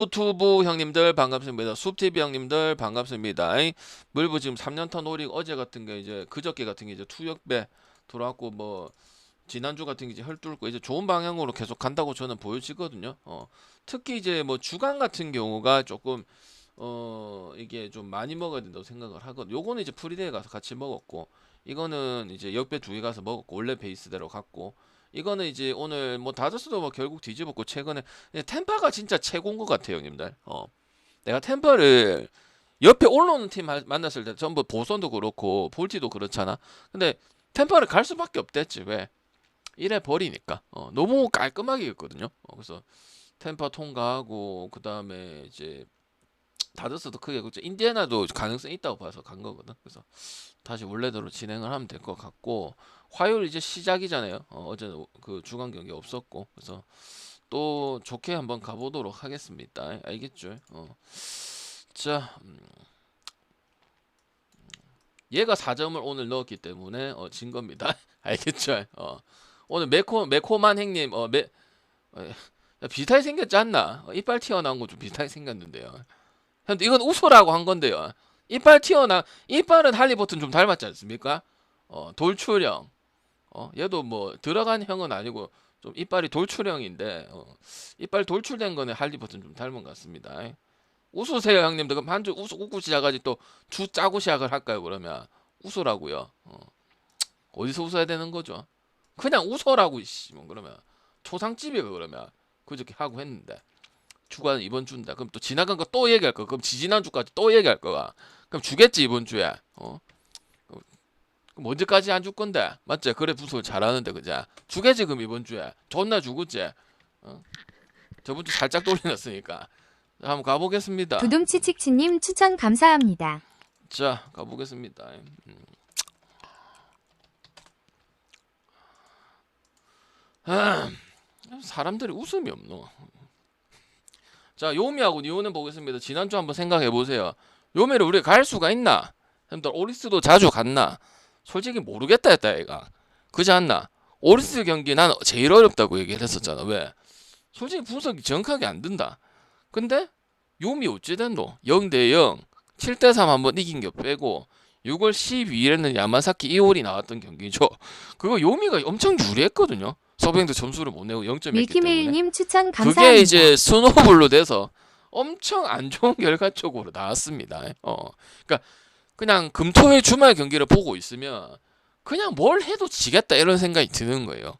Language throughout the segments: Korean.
유튜브 형님들 반갑습니다. 숲TV 형님들 반갑습니다. 물부 지금 3년타 노릭 어제 같은 게 이제 그저께 같은 게 이제 투역배 들어왔고 뭐 지난주 같은 게 이제 헐뚫고 이제 좋은 방향으로 계속 간다고 저는 보여지거든요. 특히 이제 뭐 주간 같은 경우가 조금 이게 좀 많이 먹어야 된다고 생각을 하거든. 요거는 이제 프리데이 가서 같이 먹었고 이거는 이제 역배 두 개 가서 먹었고 원래 베이스대로 갔고 이거는 이제 오늘 뭐 다저스도 뭐 결국 뒤집었고 최근에 템파가 진짜 최고인 것 같아요, 형님들. 내가 템파를 옆에 올라오는 팀 만났을 때 전부 보선도 그렇고 볼티도 그렇잖아. 근데 템파를 갈 수밖에 없댔지. 왜? 이래 버리니까. 너무 깔끔하게 했거든요. 그래서 템파 통과하고 그 다음에 이제 다저스도 크게 그렇죠. 인디애나도 가능성 있다고 봐서 간 거거든. 그래서 다시 원래대로 진행을 하면 될 것 같고 화요일 이제 시작이잖아요. 어제는 그 주간 경기 없었고 그래서 또 좋게 한번 가보도록 하겠습니다. 알겠죠? 자, 얘가 4점을 오늘 넣었기 때문에 진 겁니다. 알겠죠? 오늘 매코만 행님 비슷하게 생겼지 않나? 이빨 튀어나온 거 좀 비슷하게 생겼는데요. 근데 이건 웃으라고 한 건데요. 이빨은 할리버튼 좀 닮았지 않습니까? 돌출형. 얘도 뭐 들어간 형은 아니고 좀 이빨이 돌출형인데 이빨 돌출된 거는 할리버튼 좀 닮은 것 같습니다. 웃으세요 형님들. 그럼 한 주 웃고 시작하지 또 주 짜고 시작을 할까요? 그러면 웃으라고요. 어디서 웃어야 되는 거죠? 그냥 웃어라고 이씨 뭐 그러면 초상집이가 그러면 그저께 하고 했는데 주간 이번 주인데 그럼 또 지나간 거 또 얘기할 거 그럼 지지난 주까지 또 얘기할 거가 그럼 주겠지 이번 주에 그럼 언제까지 안 줄 건데 맞지? 그래 분석을 잘하는데 그자 주겠지 그럼 이번 주에 존나 주겠지. 어? 저번 주 살짝 돌려놨으니까 한번 가보겠습니다. 두둠치칙치님 추천 감사합니다. 자 가보겠습니다. 사람들이 웃음이 없노. 자 요미하고 니오는 보겠습니다. 지난주 한번 생각해 보세요. 요미를 우리가 갈 수가 있나? 형들 오리스도 자주 갔나? 솔직히 모르겠다 했다 얘가. 그지 않나? 오리스 경기 난 제일 어렵다고 얘기를 했었잖아. 왜? 솔직히 분석이 정확하게 안 된다. 근데 요미 어찌된노? 0대0 7대3 한번 이긴 게 빼고 6월 12일에는 야마사키 이홀이 나왔던 경기죠. 그거 요미가 엄청 유리했거든요. 서브행도 점수를 못 내고 0점 했기 때문에 밀키메일님 추천 감사합니다. 그게 이제 스노볼로 돼서 엄청 안 좋은 결과 쪽으로 나왔습니다. 그러니까 그냥 금토일 주말 경기를 보고 있으면 그냥 뭘 해도 지겠다 이런 생각이 드는 거예요.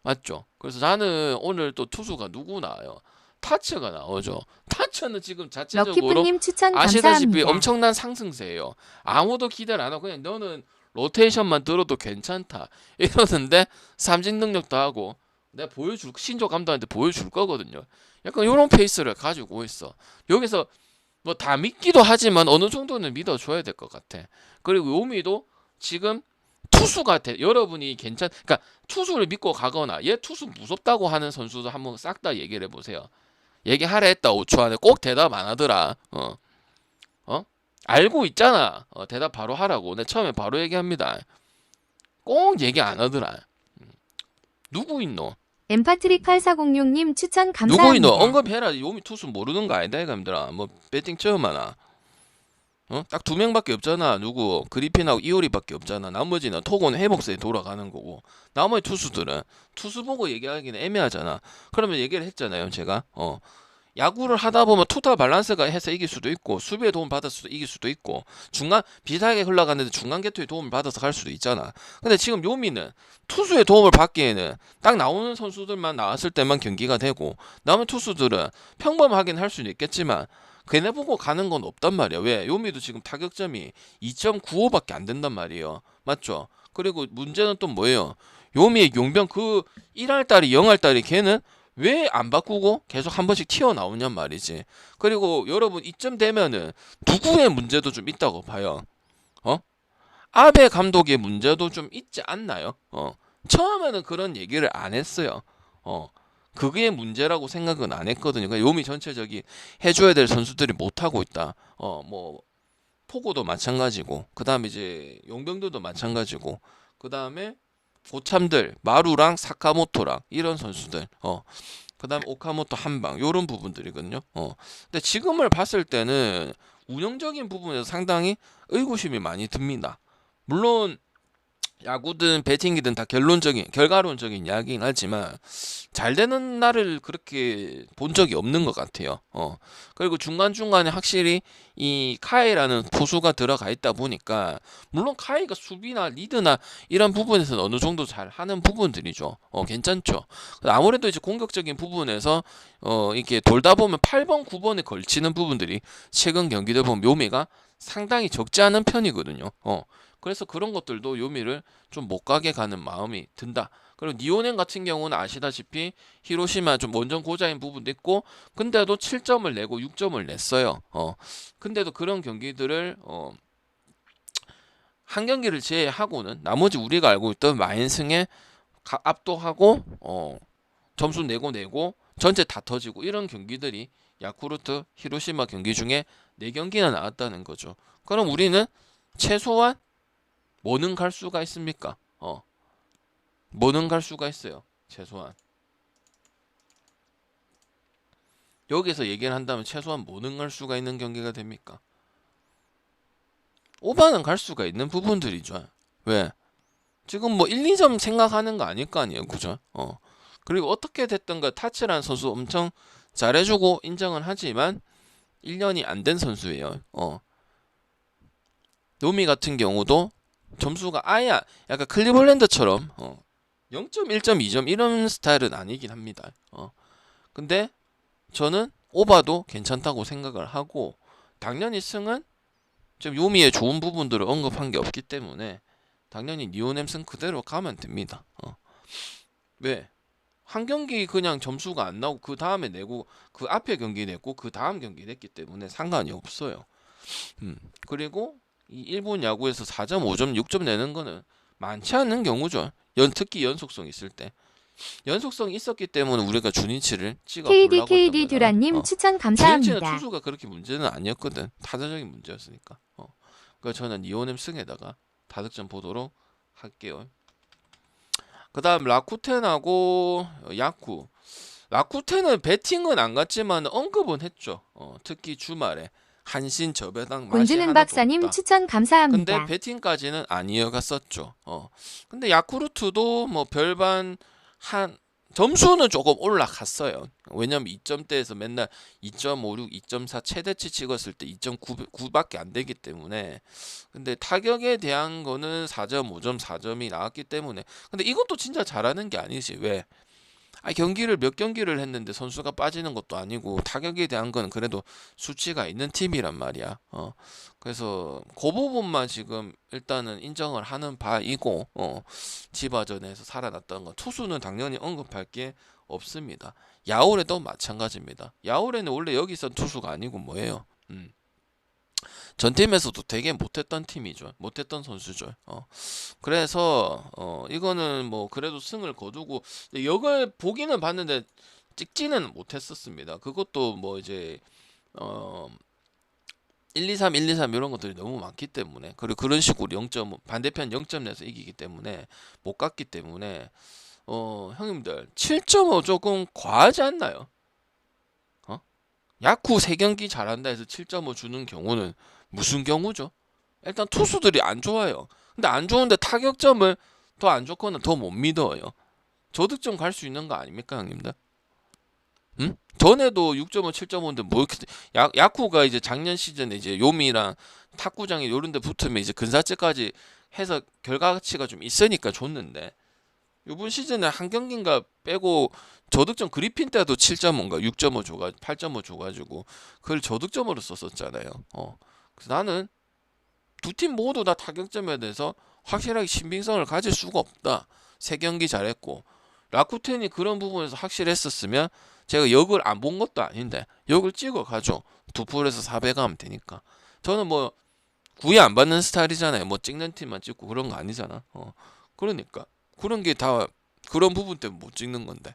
맞죠? 그래서 나는 오늘 또 투수가 누구 나와요? 타츠가 나오죠. 타츠는 지금 자체적으로 럭키프님 추천 아시다시피 감사합니다. 엄청난 상승세예요. 아무도 기대를 안 하고 그냥 너는 로테이션만 들어도 괜찮다 이러는데 삼진 능력도 하고 내가 보여줄 신조 감독한테 보여줄 거거든요. 약간 이런 페이스를 가지고 있어. 여기서 뭐 다 믿기도 하지만 어느 정도는 믿어줘야 될 것 같아. 그리고 요미도 지금 투수가 여러분이 그러니까 투수를 믿고 가거나 얘 투수 무섭다고 하는 선수도 한번 싹 다 얘기를 해보세요. 얘기하라 했다 5초 안에 꼭 대답 안 하더라. 알고 있잖아. 대답 바로 하라고. 내 처음에 바로 얘기합니다. 꼭 얘기 안 하더라. 누구 있노? 엠파트릭 8406님 추천 누구 있노? 감사합니다. 언급해라. 요미 투수 모르는 거 아니다 이감들아. 뭐 배팅 처음 하나. 딱 두 명밖에 없잖아. 누구? 그리핀하고 이오리밖에 없잖아. 나머지는 토고는 회복세에 돌아가는 거고. 나머지 투수들은 투수 보고 얘기하기는 애매하잖아. 그러면 얘기를 했잖아요, 제가. 야구를 하다 보면 투타 밸런스가 해서 이길 수도 있고 수비에 도움 받아서 이길 수도 있고 중간 비슷하게 흘러가는데 중간 개투에 도움을 받아서 갈 수도 있잖아. 근데 지금 요미는 투수의 도움을 받기에는 딱 나오는 선수들만 나왔을 때만 경기가 되고 남은 투수들은 평범하긴 할 수는 있겠지만 걔네 보고 가는 건 없단 말이야. 왜? 요미도 지금 타격점이 2.95밖에 안 된단 말이에요. 맞죠? 그리고 문제는 또 뭐예요? 요미의 용병 그 1할달이 0할달이 걔는 왜 안 바꾸고 계속 한 번씩 튀어나오냔 말이지. 그리고 여러분 이쯤 되면은 누구의 문제도 좀 있다고 봐요. 아베 감독의 문제도 좀 있지 않나요? 처음에는 그런 얘기를 안 했어요. 그게 문제라고 생각은 안 했거든요. 그러니까 요미 전체적인 해줘야 될 선수들이 못하고 있다. 뭐 포고도 마찬가지고 그 다음에 이제 용병들도 마찬가지고 그 다음에 고참들 마루랑 사카모토랑 이런 선수들 그다음에 오카모토 한방 요런 부분들이거든요. 근데 지금을 봤을 때는 운영적인 부분에서 상당히 의구심이 많이 듭니다. 물론 야구든 배팅이든 다 결과론적인 이야기긴 하지만 잘 되는 날을 그렇게 본 적이 없는 것 같아요. 그리고 중간중간에 확실히 이 카이라는 포수가 들어가 있다 보니까 물론 카이가 수비나 리드나 이런 부분에서는 어느 정도 잘 하는 부분들이죠. 괜찮죠. 아무래도 이제 공격적인 부분에서 이렇게 돌다 보면 8번, 9번에 걸치는 부분들이 최근 경기들 보면 묘미가 상당히 적지 않은 편이거든요. 그래서 그런 것들도 요미를 좀 못 가게 가는 마음이 든다. 그리고 니오넨 같은 경우는 아시다시피 히로시마 좀 원정 고자인 부분도 있고 근데도 7점을 내고 6점을 냈어요. 근데도 그런 경기들을 한 경기를 제외하고는 나머지 우리가 알고 있던 마인승에 압도하고 점수 내고 전체 다 터지고 이런 경기들이 야쿠르트 히로시마 경기 중에 4경기나 나왔다는 거죠. 그럼 우리는 최소한 뭐는 갈 수가 있습니까? 뭐는 갈 수가 있어요. 최소한. 여기서 얘기를 한다면 최소한 뭐는 갈 수가 있는 경기가 됩니까? 오바는 갈 수가 있는 부분들이죠. 왜? 지금 뭐 1, 2점 생각하는 거 아닐 거 아니에요. 그죠? 그리고 어떻게 됐든가 타츠라는 선수 엄청 잘해주고 인정은 하지만 1년이 안 된 선수예요. 노미 같은 경우도 점수가 아예 약간 클리블랜드처럼 0.1점, 2점 이런 스타일은 아니긴 합니다. 근데 저는 오바도 괜찮다고 생각을 하고 당연히 승은 좀 요미의 좋은 부분들을 언급한 게 없기 때문에 당연히 니오넴 승 그대로 가면 됩니다. 왜? 한 경기 그냥 점수가 안 나오고 그 다음에 내고 그 앞에 경기 냈고 그 다음 경기 냈기 때문에 상관이 없어요. 그리고 이 일본 야구에서 4점, 5점, 6점 내는 거는 많지 않은 경우죠. 특히 연속성 있을 때. 연속성이 있었기 때문에 우리가 주니치를 찍어 보려고 KD 했던 거잖아. 듀라님 추천 주니치는 감사합니다. 투수가 그렇게 문제는 아니었거든. 타자적인 문제였으니까. 그래서 저는 니오넴 승에다가 다득점 보도록 할게요. 그 다음 라쿠텐하고 야쿠. 라쿠텐은 배팅은 안 갔지만 언급은 했죠. 특히 주말에 한신 저배당 맛이 곤주는 하나도 박사님 없다. 추천 근데 감사합니다. 배팅까지는 안 이어갔었죠. 근데 야쿠르트도 뭐 별반 한 점수는 조금 올라갔어요. 왜냐면 2점대에서 맨날 2.56, 2.4 최대치 찍었을 때 2.9밖에 안 되기 때문에. 근데 타격에 대한 거는 4.5점, 4점이 나왔기 때문에. 근데 이것도 진짜 잘하는 게 아니지. 왜? 경기를 몇 경기를 했는데 선수가 빠지는 것도 아니고 타격에 대한 건 그래도 수치가 있는 팀이란 말이야. 그래서 그 부분만 지금 일단은 인정을 하는 바이고 지바전에서 살아났던 건 투수는 당연히 언급할 게 없습니다. 야오레도 마찬가지입니다. 야오레는 원래 여기 있던 투수가 아니고 뭐예요? 전 팀에서도 되게 못했던 팀이죠. 못했던 선수죠. 그래서 이거는 뭐 그래도 승을 거두고 역을 보기는 봤는데 찍지는 못했었습니다. 그것도 뭐 이제 1, 2, 3, 1, 2, 3 이런 것들이 너무 많기 때문에 그리고 그런 식으로 0점 반대편 0점 내서 이기기 때문에 못 갔기 때문에 형님들 7.5 조금 과하지 않나요? 야쿠 3경기 잘한다 해서 7.5 주는 경우는 무슨 경우죠? 일단 투수들이 안 좋아요. 근데 안 좋은데 타격점을 더 안 좋거나 더 못 믿어요. 저득점 갈 수 있는 거 아닙니까, 형님들? 응? 전에도 6.5, 7.5인데 뭐 이렇게 야쿠가 이제 작년 시즌에 이제 요미랑 탁구장이 요런 데 붙으면 이제 근사치까지 해서 결과치가 좀 있으니까 줬는데 이번 시즌에 한 경기인가 빼고 저득점 그리핀 때도 7.5인가 6.5 줘가지고 8.5 줘가지고 그걸 저득점으로 썼었잖아요. 그래서 나는 두 팀 모두 다 타격점에 대해서 확실하게 신빙성을 가질 수가 없다. 3경기 잘했고 라쿠텐이 그런 부분에서 확실했었으면 제가 역을 안 본 것도 아닌데 역을 찍어 가죠. 2풀에서 400 하면 되니까. 저는 뭐 구애 안 받는 스타일이잖아요. 뭐 찍는 팀만 찍고 그런 거 아니잖아. 그러니까 그런 게 다 그런 부분 때문에 못 찍는 건데.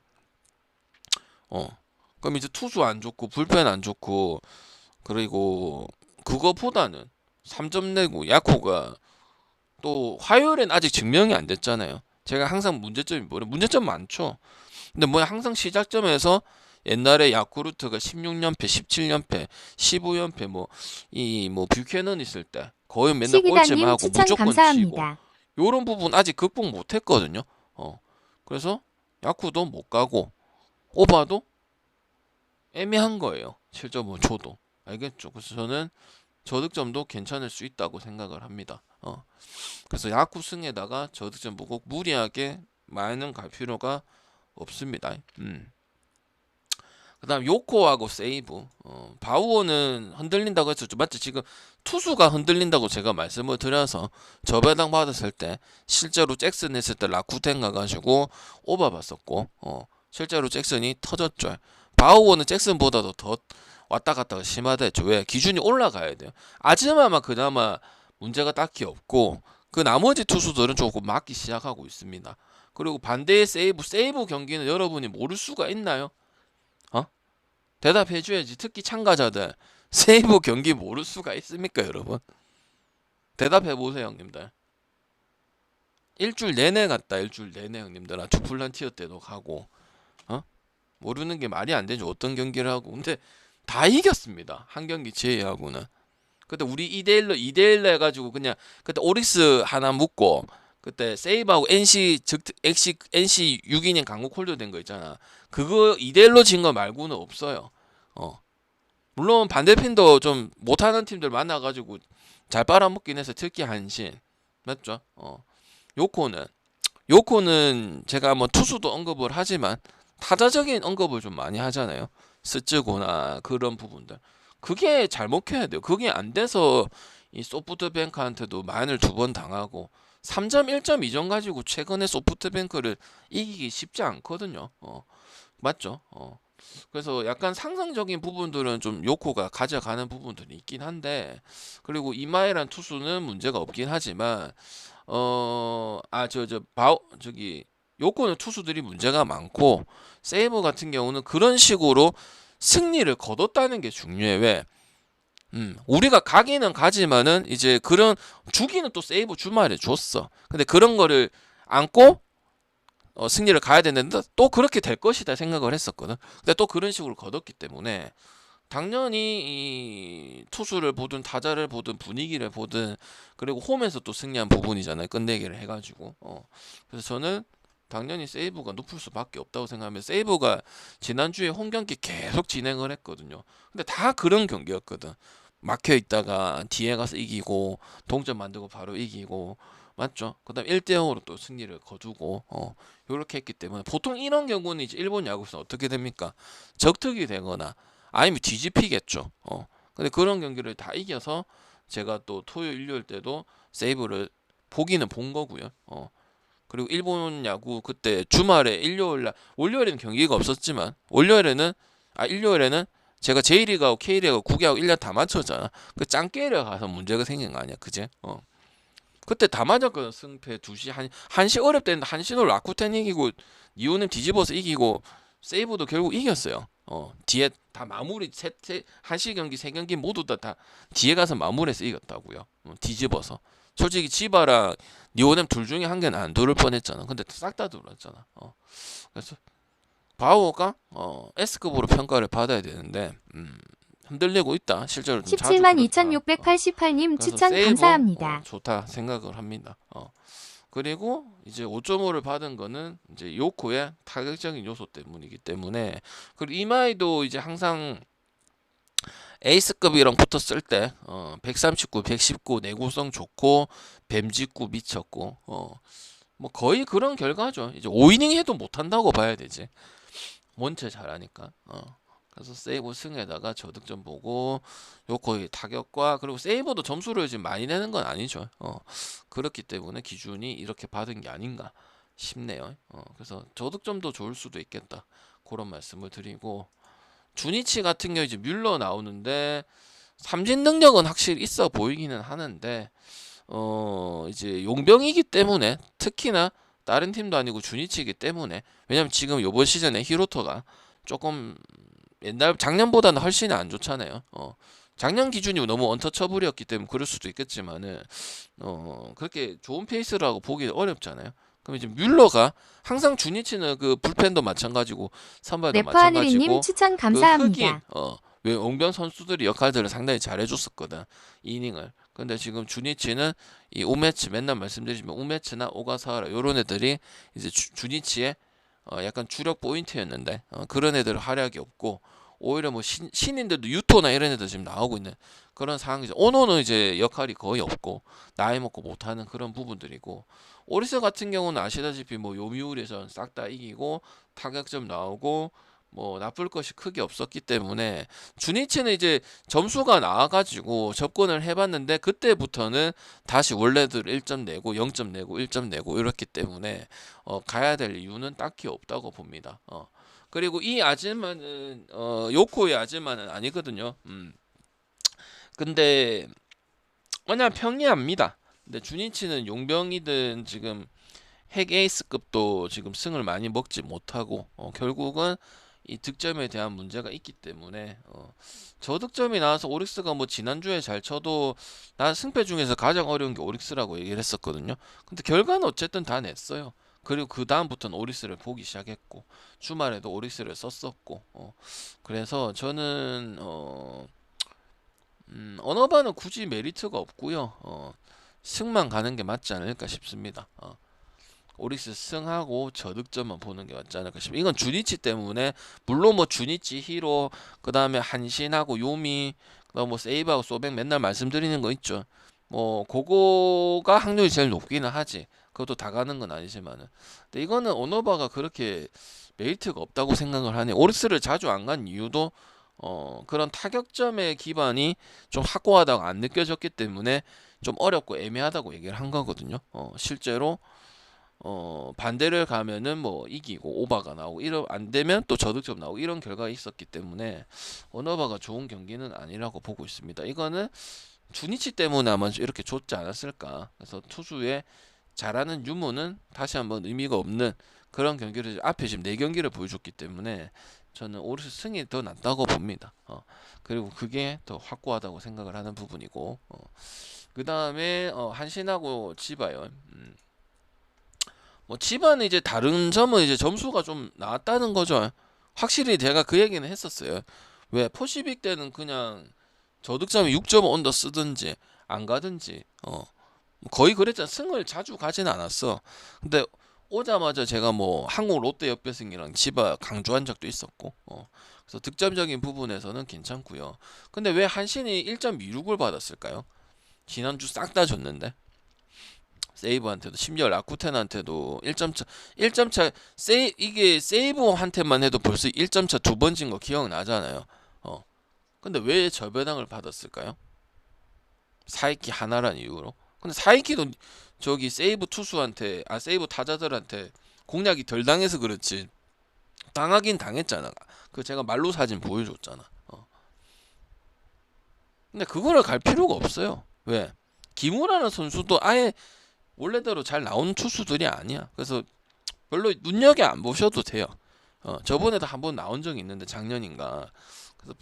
그럼 이제 투수 안 좋고 불펜 안 좋고 그리고 그거보다는 3점 내고 야코가 또 화요일엔 아직 증명이 안 됐잖아요. 제가 항상 문제점이 뭐래? 문제점 많죠. 근데 뭐 항상 시작점에서 옛날에 야쿠르트가 16연패, 17연패, 15연패 뭐 뷰캐넌 있을 때 거의 맨날 꼴찌만 시기다님 하고 추천 무조건 치고 감사합니다. 요런 부분 아직 극복 못 했거든요. 그래서 야쿠도 못 가고 오바도 애매한 거예요. 7.5초도. 알겠죠? 그래서 저는 저득점도 괜찮을 수 있다고 생각을 합니다. 그래서 야쿠 승에다가 저득점 보고 무리하게 많은 갈 필요가 없습니다. 그다음 요코하고 세이브. 바우어는 흔들린다고 했었죠. 맞죠? 지금 투수가 흔들린다고 제가 말씀을 드려서 저배당 받았을 때 실제로 잭슨 했을 때 라쿠텐 가가지고 오바 봤었고 실제로 잭슨이 터졌죠. 바우어는 잭슨보다도 더 왔다 갔다가 심하대죠. 왜? 기준이 올라가야 돼요. 아즈마만 그나마 문제가 딱히 없고 그 나머지 투수들은 조금 맞기 시작하고 있습니다. 그리고 반대의 세이브 경기는 여러분이 모를 수가 있나요? 대답해줘야지. 특히 참가자들 세이브 경기 모를 수가 있습니까, 여러분? 대답해보세요, 형님들. 일주일 내내 갔다, 일주일 내내 형님들. 주플란티어 때도 가고, 모르는 게 말이 안 되죠. 어떤 경기를 하고. 근데 다 이겼습니다. 한 경기 제외하고는. 그때 우리 2대1로 해가지고 그냥 그때 오릭스 하나 묶고 그때 세이브하고 NC 6인인 강국 홀드 된 거 있잖아. 그거 2대1로 진 거 말고는 없어요. 물론 반대편도 좀 못하는 팀들 만나가지고 잘 빨아먹긴 해서 특히 한신 맞죠? 요코는 제가 뭐 투수도 언급을 하지만 타자적인 언급을 좀 많이 하잖아요. 스츠고나 그런 부분들. 그게 잘 먹혀야 돼요. 그게 안 돼서 이 소프트뱅크한테도 마인을 2번 당하고 3점 1점 이전 가지고 최근에 소프트뱅크를 이기기 쉽지 않거든요. 맞죠? 그래서 약간 상상적인 부분들은 좀 요코가 가져가는 부분들이 있긴 한데 그리고 이마에란 투수는 문제가 없긴 하지만 요코는 투수들이 문제가 많고 세이브 같은 경우는 그런 식으로 승리를 거뒀다는 게 중요해. 왜? 우리가 가기는 가지만은 이제 그런 주기는 또 세이브 주말에 줬어. 근데 그런 거를 안고 승리를 가야 되는데 또 그렇게 될 것이다 생각을 했었거든. 근데 또 그런 식으로 거뒀기 때문에 당연히 이 투수를 보든 타자를 보든 분위기를 보든 그리고 홈에서 또 승리한 부분이잖아요. 끝내기를 해가지고. 그래서 저는 당연히 세이브가 높을 수밖에 없다고 생각하면 세이브가 지난주에 홈 경기 계속 진행을 했거든요. 근데 다 그런 경기였거든. 막혀 있다가 뒤에 가서 이기고 동점 만들고 바로 이기고 맞죠? 그다음 1대0으로 또 승리를 거두고 이렇게 했기 때문에 보통 이런 경우는 이제 일본 야구에서는 어떻게 됩니까? 적특이 되거나 아니면 뒤집히겠죠. 근데 그런 경기를 다 이겨서 제가 또 토요일 일요일 때도 세이브를 보기는 본 거고요. 그리고 일본 야구 그때 주말에 일요일날 월요일에는 경기가 없었지만 일요일에는 제가 J리그하고 K리그하고 9개하고 1년 다 맞췄잖아. 그 짱깨를 가서 문제가 생긴 거 아니야, 그제? 그때 다 맞았거든. 승패 2시 1시 어렵대는데 1시로 라쿠텐 이기고 니오넴 뒤집어서 이기고 세이브도 결국 이겼어요. 뒤에 다 마무리 1시 경기 3경기 모두 다 뒤에 가서 마무리해서 이겼다고요. 뒤집어서. 솔직히 지바랑 니오넴 둘 중에 한 개는 안 들을 뻔했잖아. 근데 싹 다 들었잖아. 그래서 바우어가 S급으로 평가를 받아야 되는데 흔들리고 있다. 실제로 좀 자주 17만 그렇다. 2688님 그래서 추천 세이브, 감사합니다. 좋다 생각을 합니다. 그리고 이제 5.5를 받은 거는 이제 요코의 타격적인 요소 때문이기 때문에 그리고 이마이도 이제 항상 에이스급이랑 붙었을 때 139, 119 내구성 좋고 뱀직구 미쳤고 뭐 거의 그런 결과죠. 이제 5이닝 해도 못한다고 봐야 되지. 원체 잘하니까. 그래서 세이브 승에다가 저득점 보고 요거의 타격과 그리고 세이브도 점수를 지금 많이 내는 건 아니죠. 그렇기 때문에 기준이 이렇게 받은 게 아닌가 싶네요. 그래서 저득점도 좋을 수도 있겠다. 그런 말씀을 드리고 주니치 같은 경우 이제 뮬러 나오는데 삼진 능력은 확실히 있어 보이기는 하는데 이제 용병이기 때문에 특히나 다른 팀도 아니고 주니치이기 때문에 왜냐면 지금 요번 시즌에 히로토가 조금 작년보다는 훨씬 안 좋잖아요. 작년 기준이 너무 언터처블이었기 때문에 그럴 수도 있겠지만은 그렇게 좋은 페이스라고 보기 어렵잖아요. 그럼 이제 뮬러가 항상 주니치는 그 불펜도 마찬가지고 선발도 래퍼 하늘이님 마찬가지고 추천 그 흑인 감사합니다. 왜 옹변 선수들이 역할들을 상당히 잘해줬었거든 이닝을. 근데 지금 주니치는 이 우메츠 맨날 말씀드리지만 우메츠나 오가사와라 요런 애들이 이제 주니치의 약간 주력 포인트였는데 그런 애들 활약이 없고 오히려 뭐 신인들도 유토나 이런 애들 지금 나오고 있는 그런 상황이죠. 오노는 이제 역할이 거의 없고 나이 먹고 못하는 그런 부분들이고 오리스 같은 경우는 아시다시피 뭐 요미우리에서 싹 다 이기고 타격점 나오고 뭐 나쁠 것이 크게 없었기 때문에 주니치는 이제 점수가 나와가지고 접근을 해봤는데 그때부터는 다시 원래들 1점 내고 0점 내고 1점 내고 이렇기 때문에 가야 될 이유는 딱히 없다고 봅니다. 그리고 이 아줌마는 요코의 아줌마는 아니거든요. 근데 그냥 평이합니다. 근데 주니치는 용병이든 지금 핵 에이스급도 지금 승을 많이 먹지 못하고 결국은 이 득점에 대한 문제가 있기 때문에 저득점이 나와서 오릭스가 뭐 지난주에 잘 쳐도 난 승패 중에서 가장 어려운 게 오릭스라고 얘기를 했었거든요. 근데 결과는 어쨌든 다 냈어요. 그리고 그 다음부터는 오릭스를 보기 시작했고 주말에도 오릭스를 썼었고 그래서 저는 언어바는 굳이 메리트가 없고요. 승만 가는 게 맞지 않을까 싶습니다. 오릭스 승하고 저득점만 보는 게 맞지 않을까 싶습니다. 이건 주니치 때문에 물론 뭐 주니치 히로 그 다음에 한신하고 요미 그다음 뭐 세이브하고 소백 맨날 말씀드리는 거 있죠. 뭐 그거가 확률이 제일 높기는 하지. 그것도 다 가는 건 아니지만은. 근데 이거는 오노바가 그렇게 메리트가 없다고 생각을 하네. 오릭스를 자주 안 간 이유도 그런 타격점의 기반이 좀 확고하다고 안 느껴졌기 때문에 좀 어렵고 애매하다고 얘기를 한 거거든요. 실제로 반대를 가면은 뭐 이기고 오바가 나오고 이런 안 되면 또 저득점 나오고 이런 결과가 있었기 때문에 오너바가 좋은 경기는 아니라고 보고 있습니다. 이거는 주니치 때문에 아마 이렇게 좋지 않았을까. 그래서 투수의 잘하는 유무는 다시 한번 의미가 없는 그런 경기를 앞에 지금 4경기를 보여줬기 때문에 저는 오리스 승이 더 낫다고 봅니다. 그리고 그게 더 확고하다고 생각을 하는 부분이고 그 다음에 한신하고 지바요. 뭐 집안은 이제 다른 점은 이제 점수가 좀 나왔다는 거죠. 확실히 제가 그 얘기는 했었어요. 왜 포시빅 때는 그냥 저득점이 6.5 언더 쓰든지 안 가든지 거의 그랬잖아. 승을 자주 가진 않았어. 근데 오자마자 제가 뭐 한국 롯데 역배승이랑 지바 강조한 적도 있었고 그래서 득점적인 부분에서는 괜찮고요. 근데 왜 한신이 1.26을 받았을까요? 지난주 싹 다 줬는데 세이브한테도 심지어 라쿠텐한테도 1점 차 이게 세이브한테만 해도 벌써 1점 차 2번 진 거 기억나잖아요. 근데 왜 저배당을 받았을까요? 사이키 하나란 이유로. 근데 사이키도 저기 세이브 투수한테 세이브 타자들한테 공략이 덜 당해서 그렇지 당하긴 당했잖아. 그 제가 말로 사진 보여줬잖아. 근데 그거를 갈 필요가 없어요. 왜? 김우라는 선수도 아예 원래대로 잘 나오는 투수들이 아니야. 그래서 별로 눈여겨 안 보셔도 돼요. 저번에도 한번 나온 적이 있는데 작년인가. 그래서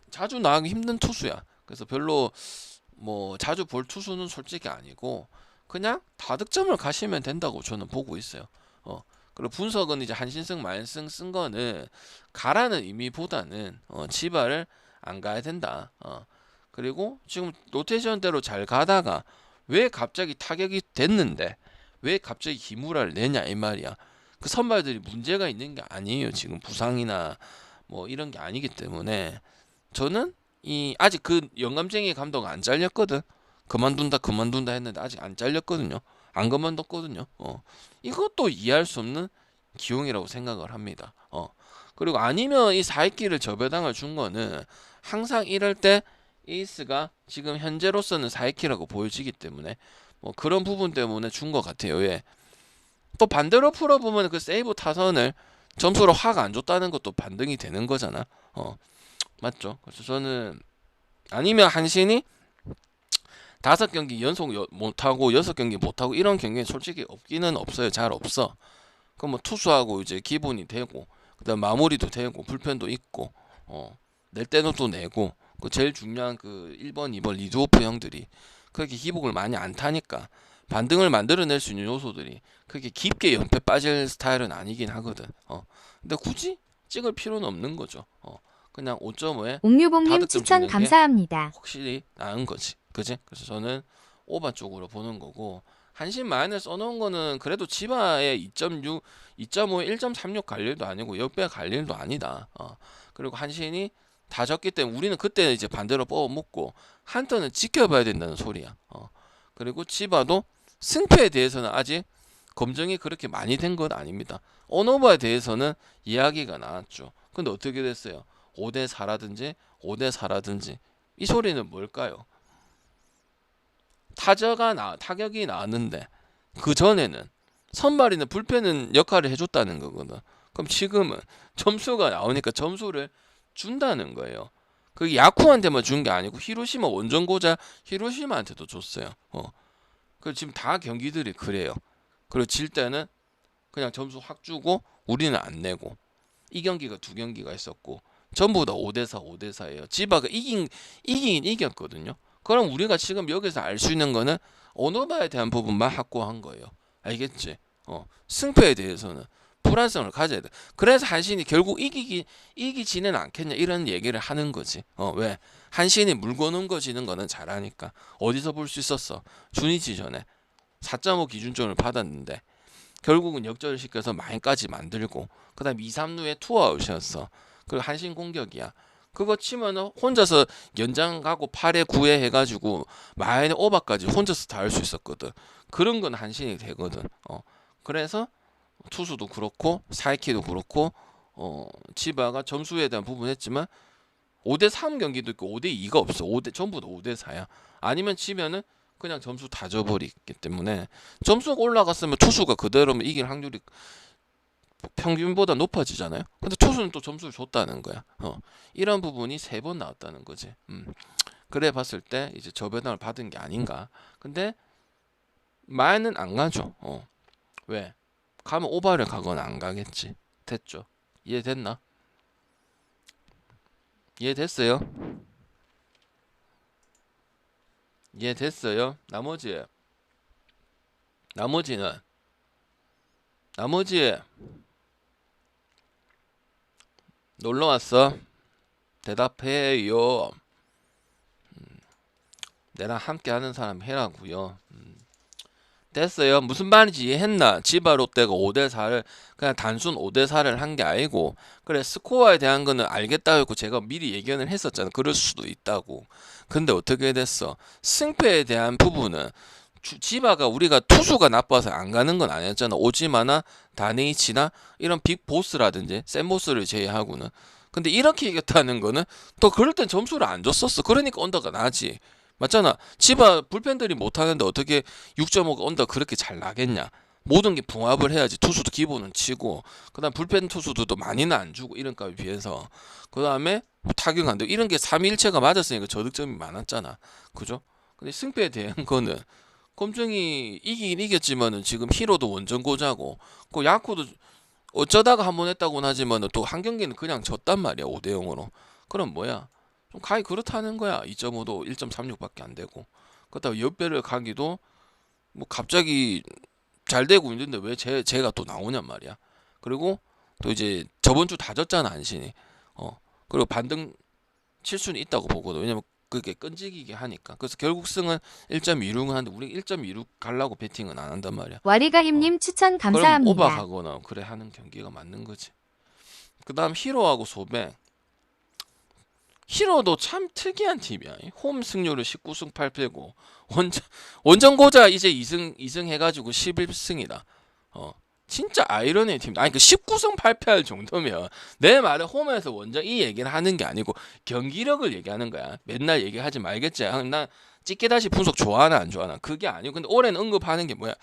자주 나가기 힘든 투수야. 그래서 별로 뭐 자주 볼 투수는 솔직히 아니고 그냥 다득점을 가시면 된다고 저는 보고 있어요. 그리고 분석은 이제 한신승 만승 쓴 거는 가라는 의미보다는 지발을 안 가야 된다. 그리고 지금 로테이션대로 잘 가다가 왜 갑자기 타격이 됐는데 왜 갑자기 기무라를 내냐 이 말이야. 그 선발들이 문제가 있는 게 아니에요. 지금 부상이나 뭐 이런 게 아니기 때문에 저는 이 아직 그 영감쟁이 감독 안 잘렸거든. 그만둔다 했는데 아직 안 잘렸거든요. 안 그만뒀거든요. 이것도 이해할 수 없는 기용이라고 생각을 합니다. 그리고 아니면 이 4위기를 저배당을 준 거는 항상 이럴 때 에이스가 지금 현재로서는 4위키라고 보여지기 때문에 뭐 그런 부분 때문에 준 것 같아요. 예. 또 반대로 풀어보면 그 세이브 타선을 점수로 확 안 줬다는 것도 반등이 되는 거잖아. 맞죠? 그래서 저는 아니면 한신이 5경기 연속 못하고 6경기 못하고 이런 경기는 솔직히 없기는 없어요. 잘 없어. 그럼 뭐 투수하고 이제 기본이 되고 그다음 마무리도 되고 불펜도 있고 낼 때는 또 내고 그 제일 중요한 그 1번, 2번 리드오프 형들이 그렇게 기복을 많이 안 타니까 반등을 만들어낼 수 있는 요소들이 그렇게 깊게 연패 빠질 스타일은 아니긴 하거든. 근데 굳이 찍을 필요는 없는 거죠. 그냥 5.5에 옥류봉님 다득점 추천 찍는 게 감사합니다. 확실히 나은 거지. 그지? 그래서 저는 오바 쪽으로 보는 거고, 한신 마이너스 써놓은 거는 그래도 지바의 2.6, 2.5, 1.36 갈 일도 아니고 역배 갈 일도 아니다. 그리고 한신이 다 졌기 때문에 우리는 그때 이제 반대로 뽑아 먹고 한턴은 지켜봐야 된다는 소리야. 그리고 지바도 승패에 대해서는 아직 검증이 그렇게 많이 된 건 아닙니다. 언오버에 대해서는 이야기가 나왔죠. 근데 어떻게 됐어요? 5대4라든지 5대4라든지 이 소리는 뭘까요? 타격이 나왔는데 그 전에는 선발이는 불펜은 역할을 해줬다는 거거든. 그럼 지금은 점수가 나오니까 점수를 준다는 거예요. 그게 야쿠한테만 준 게 아니고 히로시마 원정고자 히로시마한테도 줬어요. 그 지금 다 경기들이 그래요. 그리고 질 때는 그냥 점수 확 주고 우리는 안 내고, 이 경기가 두 경기가 있었고 전부 다 5대4 5대4예요. 지바가 이긴 이겼거든요. 그럼 우리가 지금 여기서 알 수 있는 거는 오노바에 대한 부분만 확고한 거예요. 알겠지? 승패에 대해서는 불안성을 가져야 돼. 그래서 한신이 결국 이기지는 않겠냐 이런 얘기를 하는 거지. 왜? 한신이 물고 넣은 거 지는 거는 잘하니까. 어디서 볼 수 있었어? 준이치 전에 4.5 기준점을 받았는데 결국은 역전을 시켜서 마인까지 만들고, 그 다음 2, 3루에 투아웃이었어. 그리고 한신 공격이야. 그거 치면은 혼자서 연장 가고 8회 9회 해가지고 마인의 오버까지 혼자서 다 할 수 있었거든. 그런 건 한신이 되거든. 그래서 투수도 그렇고 사이키도 그렇고 치바가 점수에 대한 부분 했지만 5대3 경기도 있고 5대2가 없어. 전부 다 5대4야. 아니면 치면은 그냥 점수 다 져버리기 때문에 점수가 올라갔으면 투수가 그대로면 이길 확률이 평균보다 높아지잖아요. 근데 투수는 또 점수를 줬다는 거야. 이런 부분이 3번 나왔다는 거지. 그래 봤을 때 이제 저변을 받은 게 아닌가. 근데 마야는 안 가죠. 왜? 가면 오바를 가거나 안 가겠지. 됐죠? 이해됐나? 이해됐어요? 이해됐어요? 나머지 놀러 왔어? 대답해요. 내랑 함께 하는 사람 해라고요. 됐어요. 무슨 말인지 이해했나? 지바 롯데가 5대4를 그냥 단순 5대4를 한 게 아니고, 그래 스코어에 대한 거는 알겠다고 했고 제가 미리 예견을 했었잖아. 그럴 수도 있다고. 근데 어떻게 됐어? 승패에 대한 부분은 지바가 우리가 투수가 나빠서 안 가는 건 아니었잖아. 오지마나 다네이치나 이런 빅보스라든지 센보스를 제외하고는. 근데 이렇게 이겼다는 거는 또 그럴 땐 점수를 안 줬었어. 그러니까 언더가 나지. 맞잖아. 지바 불펜들이 못하는데 어떻게 6.5가 언더 그렇게 잘 나겠냐. 모든 게 붕합을 해야지. 투수도 기본은 치고, 그 다음 불펜 투수들도 많이는 안 주고 이런 거에 비해서, 그 다음에 타격 안 되고 이런 게 3일체가 맞았으니까 저득점이 많았잖아. 그죠? 근데 승패에 대한 거는 검증이 이기긴 이겼지만은 지금 히로도 원정고자고, 그 야쿠도 어쩌다가 한 번 했다고는 하지만은 또 한 경기는 그냥 졌단 말이야. 5대0으로. 그럼 뭐야? 좀 가히 그렇다는 거야. 2.5도 1.36밖에 안 되고. 그렇다고 옆배를 가기도 뭐 갑자기 잘 되고 있는데 왜 제가 또 나오냔 말이야. 그리고 또 이제 저번 주 다 졌잖아 한신이. 그리고 반등 칠 수는 있다고 보거든. 왜냐면 그게 끈질기게 하니까. 그래서 결국 승은 1.26은 하는데 우리 1.26 가려고 베팅은 안 한단 말이야. 와리가힘님 추천 그럼 감사합니다. 오버가거나 그래 하는 경기가 맞는 거지. 그 다음 히로하고 소뱅. 히로도 참 특이한 팀이야. 홈 승률은 19승 8패고 원정고자 이제 2승 해가지고 11승이다. 진짜 아이러니한 팀. 아니 그 19승 8패할 정도면 내 말은 홈에서 원정 이 얘기를 하는 게 아니고 경기력을 얘기하는 거야. 맨날 얘기하지 말겠지. 난 찌개다시 분석 좋아하나 안 좋아하나 그게 아니고, 근데 올해는 언급하는 게 뭐야?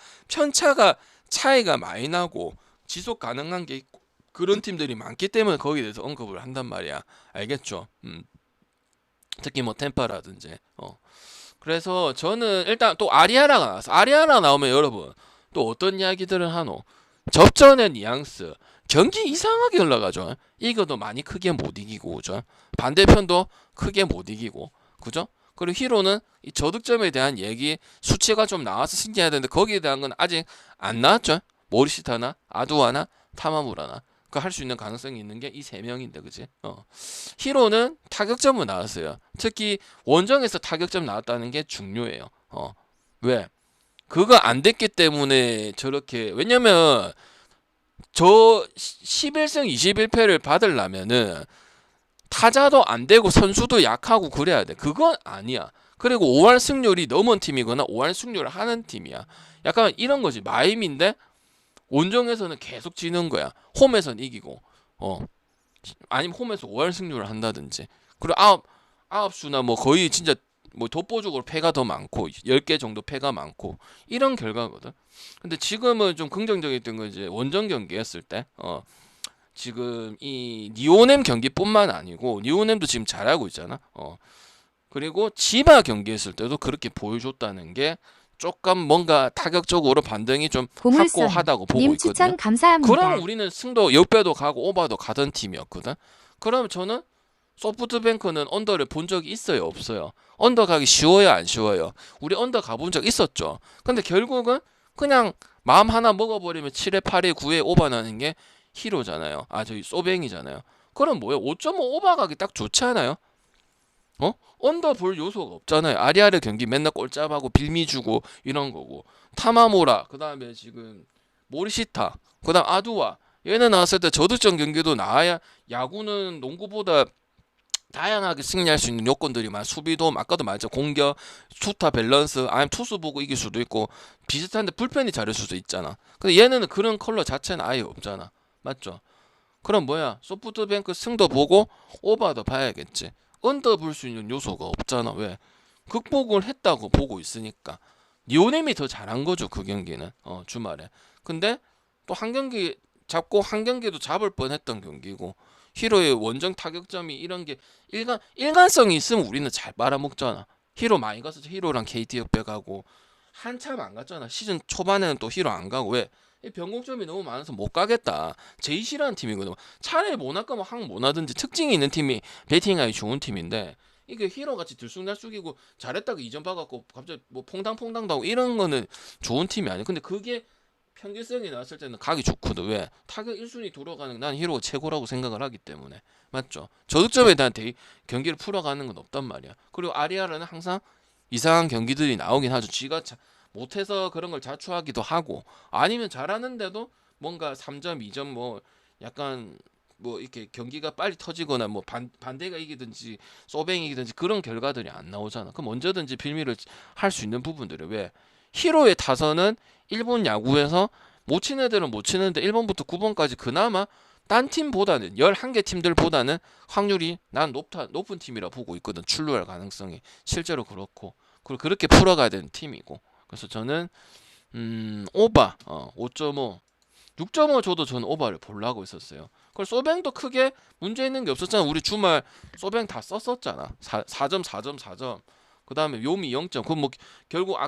차이가 많이 나고 지속 가능한 게 있고 그런 팀들이 많기 때문에 거기에 대해서 언급을 한단 말이야. 알겠죠? 특히 뭐 템파라든지. 그래서 저는 일단 또 아리아나가 나왔어. 아리아나 나오면 여러분 또 어떤 이야기들을 하노? 접전의 뉘앙스, 경기 이상하게 흘러가죠. 이거도 많이 크게 못 이기고, 그죠? 반대편도 크게 못 이기고, 그죠? 그리고 히로는 이 저득점에 대한 얘기 수치가 좀 나와서 신기해야 되는데 거기에 대한 건 아직 안 나왔죠. 모리시타나 아두아나 타마무라나 그 할 수 있는 가능성이 있는 게 이 세 명인데 그지? 히로는 타격점은 나왔어요. 특히 원정에서 타격점 나왔다는 게 중요해요. 왜? 그거 안 됐기 때문에 저렇게 왜냐면 저 11승 21패를 받으려면은 타자도 안 되고 선수도 약하고 그래야 돼. 그건 아니야. 그리고 5할 승률이 넘은 팀이거나 5할 승률을 하는 팀이야. 약간 이런 거지. 마임인데 원정에서는 계속 지는 거야. 홈에서는 이기고. 아니면 홈에서 5할 승률을 한다든지. 그리고 아홉수나 뭐 거의 진짜 뭐 독보적으로 패가 더 많고 10개 정도 패가 많고 이런 결과거든. 근데 지금은 좀 긍정적이었던 건 이제 원정 경기 했을 때 지금 이 니오넴 경기뿐만 아니고 니오넴도 지금 잘하고 있잖아. 그리고 지바 경기 했을 때도 그렇게 보여줬다는 게 조금 뭔가 타격적으로 반등이 좀 보물선 확고하다고 보고 님 있거든요. 추천 감사합니다. 그럼 우리는 승도 역배도 가고 오바도 가던 팀이었거든. 그럼 저는 소프트뱅크는 언더를 본 적이 있어요, 없어요? 언더 가기 쉬워요, 안 쉬워요? 우리 언더 가본 적 있었죠. 근데 결국은 그냥 마음 하나 먹어버리면 7회, 8회, 9회 오바 나는 게 히로잖아요. 저희 소뱅이잖아요. 그럼 뭐예요? 5.5 오바 가기 딱 좋지 않아요? 언더 볼 요소가 없잖아요. 아리아르 경기 맨날 꼴cab하고 빌미 주고 이런 거고. 타마모라, 그 다음에 지금 모리시타, 그 다음 아두아. 얘네 나왔을 때 저득점 경기도 나와야 야구는 농구보다 다양하게 승리할 수 있는 요건들이 많아. 수비도 아까도 말했죠. 공격, 투타 밸런스, 아니면 투수 보고 이길 수도 있고 비슷한데 불펜이 잘할 수도 있잖아. 근데 얘네는 그런 컬러 자체는 아예 없잖아. 맞죠? 그럼 뭐야? 소프트뱅크 승도 보고 오버도 봐야겠지. 언더 볼 수 있는 요소가 없잖아. 왜? 극복을 했다고 보고 있으니까. 니오넴이 더 잘한 거죠. 그 경기는 주말에. 근데 또 한 경기 잡고 한 경기도 잡을 뻔했던 경기고 히로의 원정 타격점이 이런 게 일관성이 있으면 우리는 잘 빨아먹잖아. 히로 많이 갔어. 히로랑 KT 역배 가고 한참 안 갔잖아. 시즌 초반에는 또 히로 안 가고 왜? 이 변곡점이 너무 많아서 못 가겠다. 제일 싫어하는 팀이거든. 차라리 못 할거면 못 하든지 특징이 있는 팀이 배팅하기 좋은 팀인데 이게 히로 같이 들쑥날쑥이고 잘했다고 이전 봐갖고 갑자기 뭐 퐁당퐁당도 하고 이런 거는 좋은 팀이 아니야. 근데 그게 평균성이 나왔을 때는 가기 좋거든. 왜? 타격 1순위 돌아가는 난 히로가 최고라고 생각을 하기 때문에. 맞죠? 저득점에 대한 경기를 풀어가는 건 없단 말이야. 그리고 아리아라는 항상 이상한 경기들이 나오긴 하죠. 지가 못해서 그런 걸 자초하기도 하고 아니면 잘하는데도 뭔가 3점, 2점 뭐 약간 뭐 이렇게 경기가 빨리 터지거나 뭐 반대가 이기든지 소뱅이 이기든지 그런 결과들이 안 나오잖아. 그럼 언제든지 빌미를 할 수 있는 부분들이 왜? 히로의 타선은 일본 야구에서 못 치는 애들은 못 치는데 1번부터 9번까지 그나마 딴 팀보다는 11개 팀들보다는 확률이 난 높은 팀이라 보고 있거든. 출루할 가능성이 실제로 그렇고 그리고 그렇게 풀어가야 되는 팀이고 그래서 저는 오바 5.5 6.5 줘도 저는 오바를 보려고 있었어요. 그리고 소뱅도 크게 문제 있는 게 없었잖아. 우리 주말 소뱅 다 썼었잖아. 4점 4점 4점 그 다음에 요미 0점 그럼 뭐 결국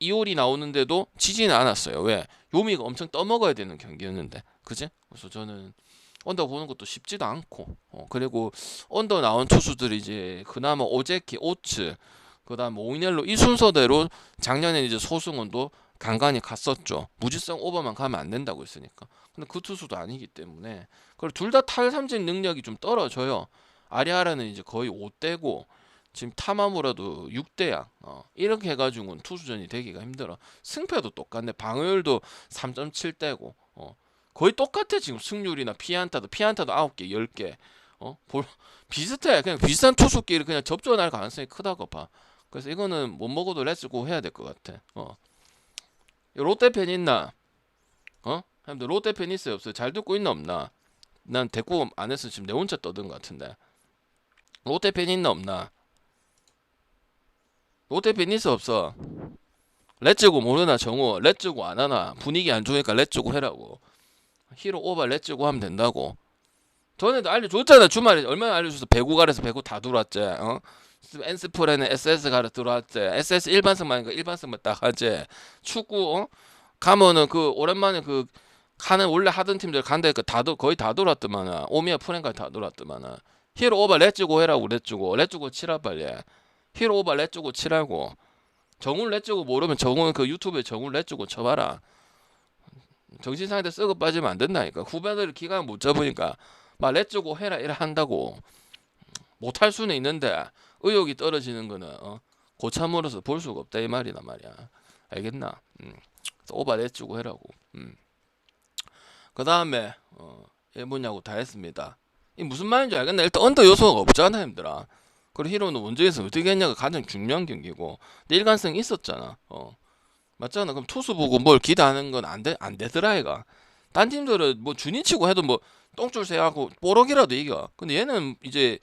이올이 나오는데도 지지는 않았어요. 왜? 요미가 엄청 떠먹어야 되는 경기였는데 그지? 그래서 저는 언더 보는 것도 쉽지도 않고 그리고 언더 나온 투수들이 이제 그나마 오제키, 오츠 그다음 오이넬로 이 순서대로 작년에 이제 소승원도 간간히 갔었죠. 무지성 오버만 가면 안 된다고 했으니까. 근데 그 투수도 아니기 때문에 그리고 둘 다 탈삼진 능력이 좀 떨어져요. 아리아라는 이제 거의 5대고 지금 타마무라도 6대야. 이렇게 해가지고는 투수전이 되기가 힘들어. 승패도 똑같네. 방어율도 3.7대고 거의 똑같아. 지금 승률이나 피안타도 9개 10개 비슷해. 그냥 비슷한 투수끼리 그냥 접전할 가능성이 크다고 봐. 그래서 이거는 못 먹어도 렛츠고 해야 될 것 같아. 롯데 팬 있나? 형들 롯데 팬 있어요 없어요? 잘 듣고 있나 없나? 난 대꾸 안 해서 지금 내 혼자 떠든 것 같은데. 롯데 팬 있나 없나? 롯데 팬 있어 없어? 렛츠고 모르나 정우? 렛츠고 안 하나? 분위기 안 좋으니까 렛츠고 해라고. 히로 오바 렛츠고 하면 된다고. 전에도 알려줬잖아. 주말에 얼마나 알려줬어. 배구 가래서 배구 다 들어왔지. 엔스프레는 SS 가래 들어왔지. SS 일반석만 일반석만 딱 하지. 축구 가면은 그 오랜만에 그 원래 하던 팀들 간다니까 거의 다 돌았더만은. 오미야 프랭까지 다 돌았더만은. 히로 오바 렛츠고 해라고. 렛츠고 치라 빨리. 히로 오바 렛주고 치라고. 정훈 렛주고 모르면 정훈 그 유튜브에 정훈 렛주고 쳐봐라. 정신상태 썩어 빠지면 안 된다니까. 후배들 기간 못 잡으니까 막 렛주고 해라 이래 한다고. 못할 수는 있는데 의욕이 떨어지는 거는 고참으로서 볼 수가 없다 이 말이란 말이야. 알겠나? 오바 렛주고 해라고. 그 다음에 일본야구 다 했습니다. 이 무슨 말인지 알겠나? 일단 언더 요소가 없잖아 힘들아. 그리고 히로는 원정에서 어떻게 했냐가 가장 중요한 경기고 근데 일관성이 있었잖아. 맞잖아. 그럼 투수 보고 뭘 기대하는 건 안 되더라 이가. 딴 팀들은 뭐 주니치고 해도 뭐 똥줄 세하고 뽀록이라도 이겨. 근데 얘는 이제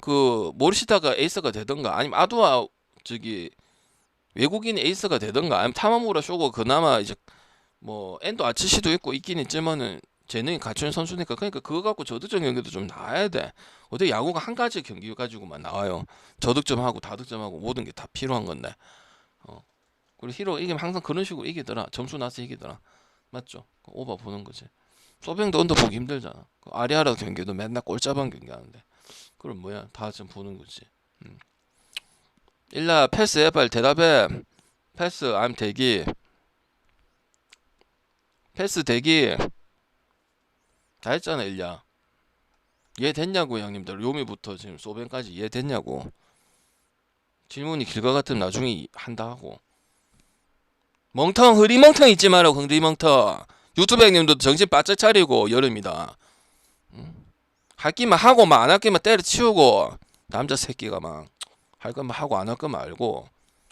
그 모리시타가 에이스가 되던가 아니면 아두아 저기 외국인 에이스가 되던가 아니면 타마무라 쇼고 그나마 이제 뭐 엔도 아치시도 있고 있긴 있지만은 재능이 갖춘 선수니까 그러니까 그거 갖고 저득점 경기도 좀 나와야 돼. 어떻게 야구가 한 가지 경기 가지고만 나와요. 저득점하고 다득점하고 모든 게 다 필요한 건데. 그리고 히로 이기면 항상 그런 식으로 이기더라. 점수 나서 이기더라. 맞죠? 오바 보는 거지. 소병도 언더 보기 힘들잖아. 아리아라 경기도 맨날 꼴짜방 경기 하는데. 그럼 뭐야? 다 좀 보는 거지. 일라 패스해 빨리 대답해. 패스 암 대기. 패스 대기. 다 했잖아 일야. 이해됐냐고 형님들. 요미부터 지금 소변까지 이해됐냐고. 질문이 길 것 같으면 나중에 한다 하고. 멍텅 흐리멍텅 있지 마라고 흐리멍텅. 유튜브 형님도 정신 바짝 차리고 여름이다. 할 끼만 하고 막 안 할 끼만 때려치우고 남자 새끼가 막 할 거면 하고 안 할 거면 알고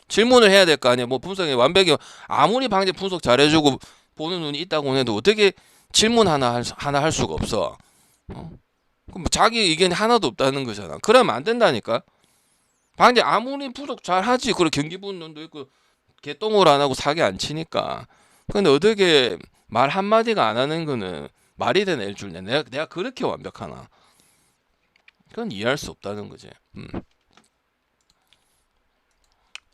질문을 해야 될 거 아니야. 뭐 분석이 완벽히 아무리 방제 분석 잘해주고 보는 눈이 있다고 해도 어떻게 질문 하나 할 수가 없어. 그럼 뭐 자기 의견이 하나도 없다는 거잖아. 그러면 안 된다니까. 방제 아무리 분석 잘하지. 그리고 경기 보는 눈도 있고 개똥을 안 하고 사기 안 치니까. 근데 어떻게 말 한마디가 안 하는 거는 말이 되나 일줄내. 내가 그렇게 완벽하나. 그건 이해할 수 없다는 거지.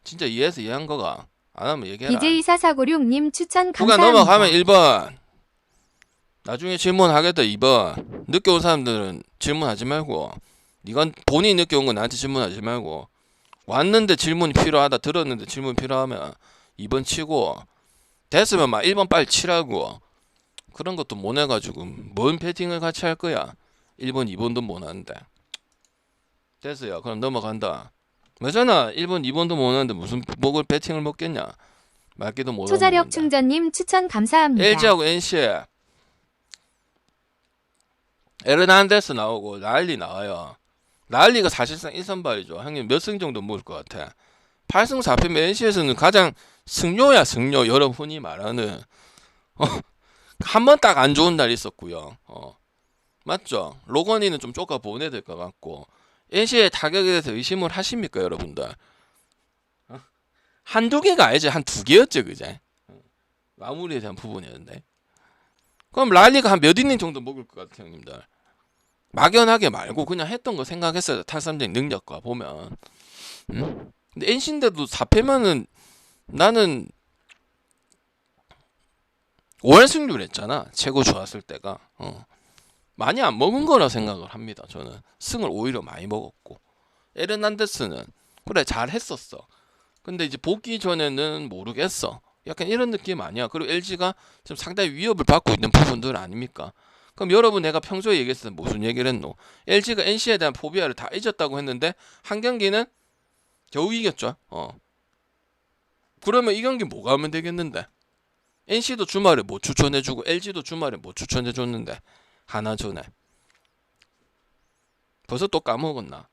진짜 이해해서 이해한 거가. 안 하면 얘기해라. BJ4496님 추천 누가 감사합니다. 넘어가면 1번. 나중에 질문하겠다 2번. 늦게 온 사람들은 질문하지 말고. 네가 본인이 늦게 온 건 나한테 질문하지 말고. 왔는데 질문이 필요하다. 들었는데 질문 필요하면 2번 치고. 됐으면 막 1번 빨리 치라고. 그런 것도 못 해가지고 뭔 배팅을 같이 할 거야. 1번 2번도 못 하는데. 됐어요. 그럼 넘어간다. 맞잖아. 1번 2번도 못 하는데 무슨 목을 배팅을 먹겠냐. 맞기도 못 하는 초자력 건데. 충전님 추천 감사합니다. LG하고 NC 에르난데스 나오고 라일리 나와요. 라일리가 사실상 1선발이죠. 형님 몇 승 정도 먹을 것 같아. 8승 4패면 NC에서는 가장 승료야 승료. 여러분 흔히 말하는 한 번 딱 안 좋은 날 있었고요. 맞죠? 로건이는 좀 쫓아 보내야 될 것 같고 NC의 타격에 대해서 의심을 하십니까 여러분들? 한두 개가 아니지 한 두 개였죠 그제? 마무리에 대한 부분이었는데 그럼 라일리가 한 몇 이닝 정도 먹을 것 같아요 형님들? 막연하게 말고 그냥 했던 거 생각했어요. 탈삼진 능력과 보면. 근데 NC인데도 4패면은 나는 5할 승률 했잖아. 최고 좋았을 때가. 많이 안 먹은 거라 생각을 합니다. 저는 승을 오히려 많이 먹었고 에르난데스는 그래 잘했었어. 근데 이제 복귀 전에는 모르겠어. 약간 이런 느낌 아니야. 그리고 LG가 지금 상당히 위협을 받고 있는 부분들 아닙니까? 그럼 여러분 내가 평소에 얘기했을 때 무슨 얘기를 했노? LG가 NC에 대한 포비아를 다 잊었다고 했는데 한 경기는 겨우 이겼죠. 그러면 이 경기 뭐가 하면 되겠는데? NC도 주말에 못 추천해주고 LG도 주말에 못 추천해줬는데 하나 전에 벌써 또 까먹었나?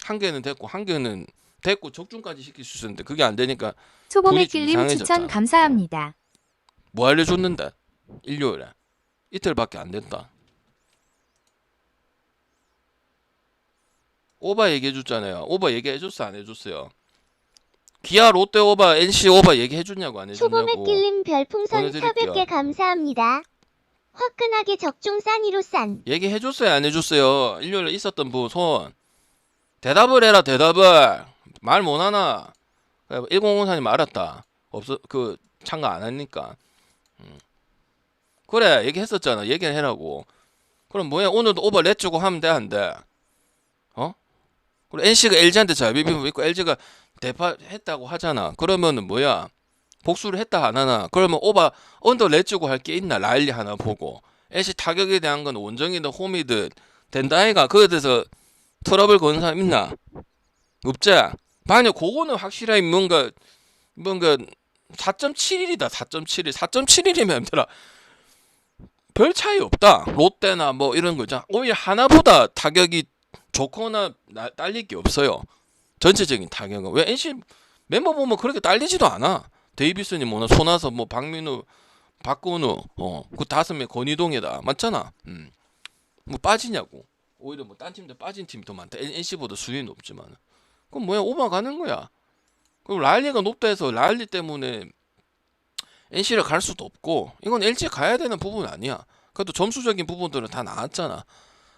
한 개는 됐고 한 개는 됐고 적중까지 시킬 수 있었는데 그게 안 되니까 초봄의 분이 좀 길님 추천 이상해졌잖아. 감사합니다. 뭐 알려줬는데 일요일에 이틀밖에 안 됐다. 오바 얘기해줬잖아요. 오바 얘기해줬어 안 해줬어요? 기아 롯데 오바 NC 오바 얘기해줬냐고 안 해줬냐고. 초봄의 낄림 별풍선 보내드릴게요. 400개 감사합니다. 화끈하게 적중 싼이로 싼. 얘기해줬어요 안 해줬어요? 일요일에 있었던 분 손 대답을 해라. 대답을 말 못하나. 1054님 알았다. 없어 그 참가 안 하니까. 그래 얘기했었잖아. 얘기를 해라고. 그럼 뭐야 오늘도 오버 렛주고 하면 돼 안 돼? 그리고 NC가 LG한테 잘 비비면 있고 LG가 대파했다고 하잖아. 그러면은 뭐야? 복수를 했다 안 하나? 그러면 오바 언더 내주고 할 게 있나? 라일리 하나 보고. NC 타격에 대한 건 원정이든 홈이든 된다 아이가. 그거에 대해서 트러블 거는 사람 있나? 없지? 만약 그거는 확실하게 뭔가 4.71이다. 4.71. 4.71이면 얘들아 별 차이 없다. 롯데나 뭐 이런 거 있잖아. 오히려 하나보다 타격이 좋거나 딸릴 게 없어요. 전체적인 타격은. 왜 NC 멤버 보면 그렇게 딸리지도 않아. 데이비슨이 뭐나 손아섭 뭐 박민우 박건우 그 5명 권희동이다. 맞잖아. 뭐 빠지냐고. 오히려 뭐 딴 팀들 빠진 팀이 더 많다. NC보다 수준이 높지만. 그럼 뭐야 오버 가는 거야. 그럼 라일리가 높다 해서 라일리 때문에 NC를 갈 수도 없고 이건 LG 가야 되는 부분 아니야. 그래도 점수적인 부분들은 다 나왔잖아.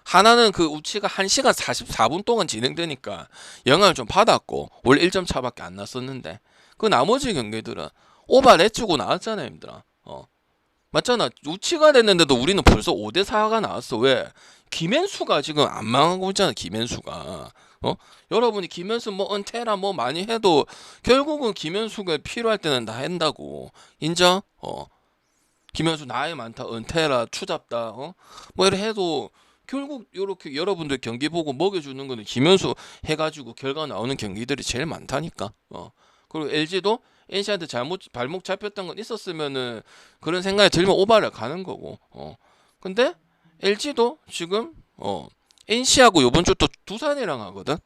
하나는 그 우치가 1시간 44분 동안 진행되니까 영향을 좀 받았고 원래 1점 차밖에 안 났었는데 그 나머지 경기들은 오바 내주고 나왔잖아 힘들아. 맞잖아. 우치가 됐는데도 우리는 벌써 5대4가 나왔어. 왜? 김현수가 지금 안 망하고 있잖아. 김현수가. 여러분이 김현수 뭐 은퇴라 뭐 많이 해도 결국은 김현수가 필요할 때는 다 한다고. 인정? 김현수 나이 많다. 은퇴라 추잡다. 뭐 이래 해도 결국 이렇게 여러분들 경기 보고 먹여주는 거는 김현수 해가지고 결과 나오는 경기들이 제일 많다니까. 그리고 LG도 NC한테 잘못 발목 잡혔던 건 있었으면은 그런 생각이 들면 오바를 가는 거고. 근데 LG도 지금 NC하고 요번 주 또 두산이랑 하거든.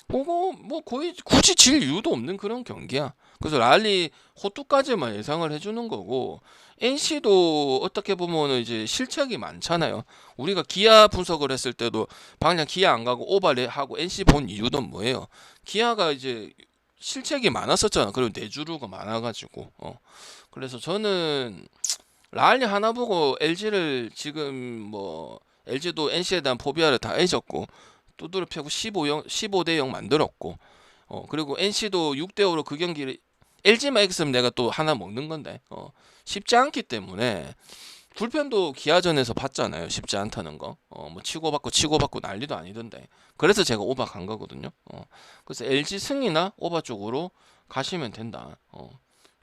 그거 뭐 거의 굳이 질 이유도 없는 그런 경기야. 그래서 랄리 호투까지만 예상을 해주는 거고 NC도 어떻게 보면은 이제 실책이 많잖아요. 우리가 기아 분석을 했을 때도 방향 기아 안 가고 오바를 하고 NC 본 이유도 뭐예요? 기아가 이제 실책이 많았었잖아. 그리고 내주루가 많아가지고. 그래서 저는 랄리 하나 보고 LG를 지금 뭐 LG도 NC에 대한 포비아를 다 해줬고 두드려 펴고 15대0 만들었고 그리고 NC도 6대5로 그 경기를 LG만 이겼으면 내가 또 하나 먹는 건데 쉽지 않기 때문에 불펜도 기아전에서 봤잖아요. 쉽지 않다는 거. 뭐 치고받고 난리도 아니던데. 그래서 제가 오바 간 거거든요. 그래서 LG 승이나 오바 쪽으로 가시면 된다.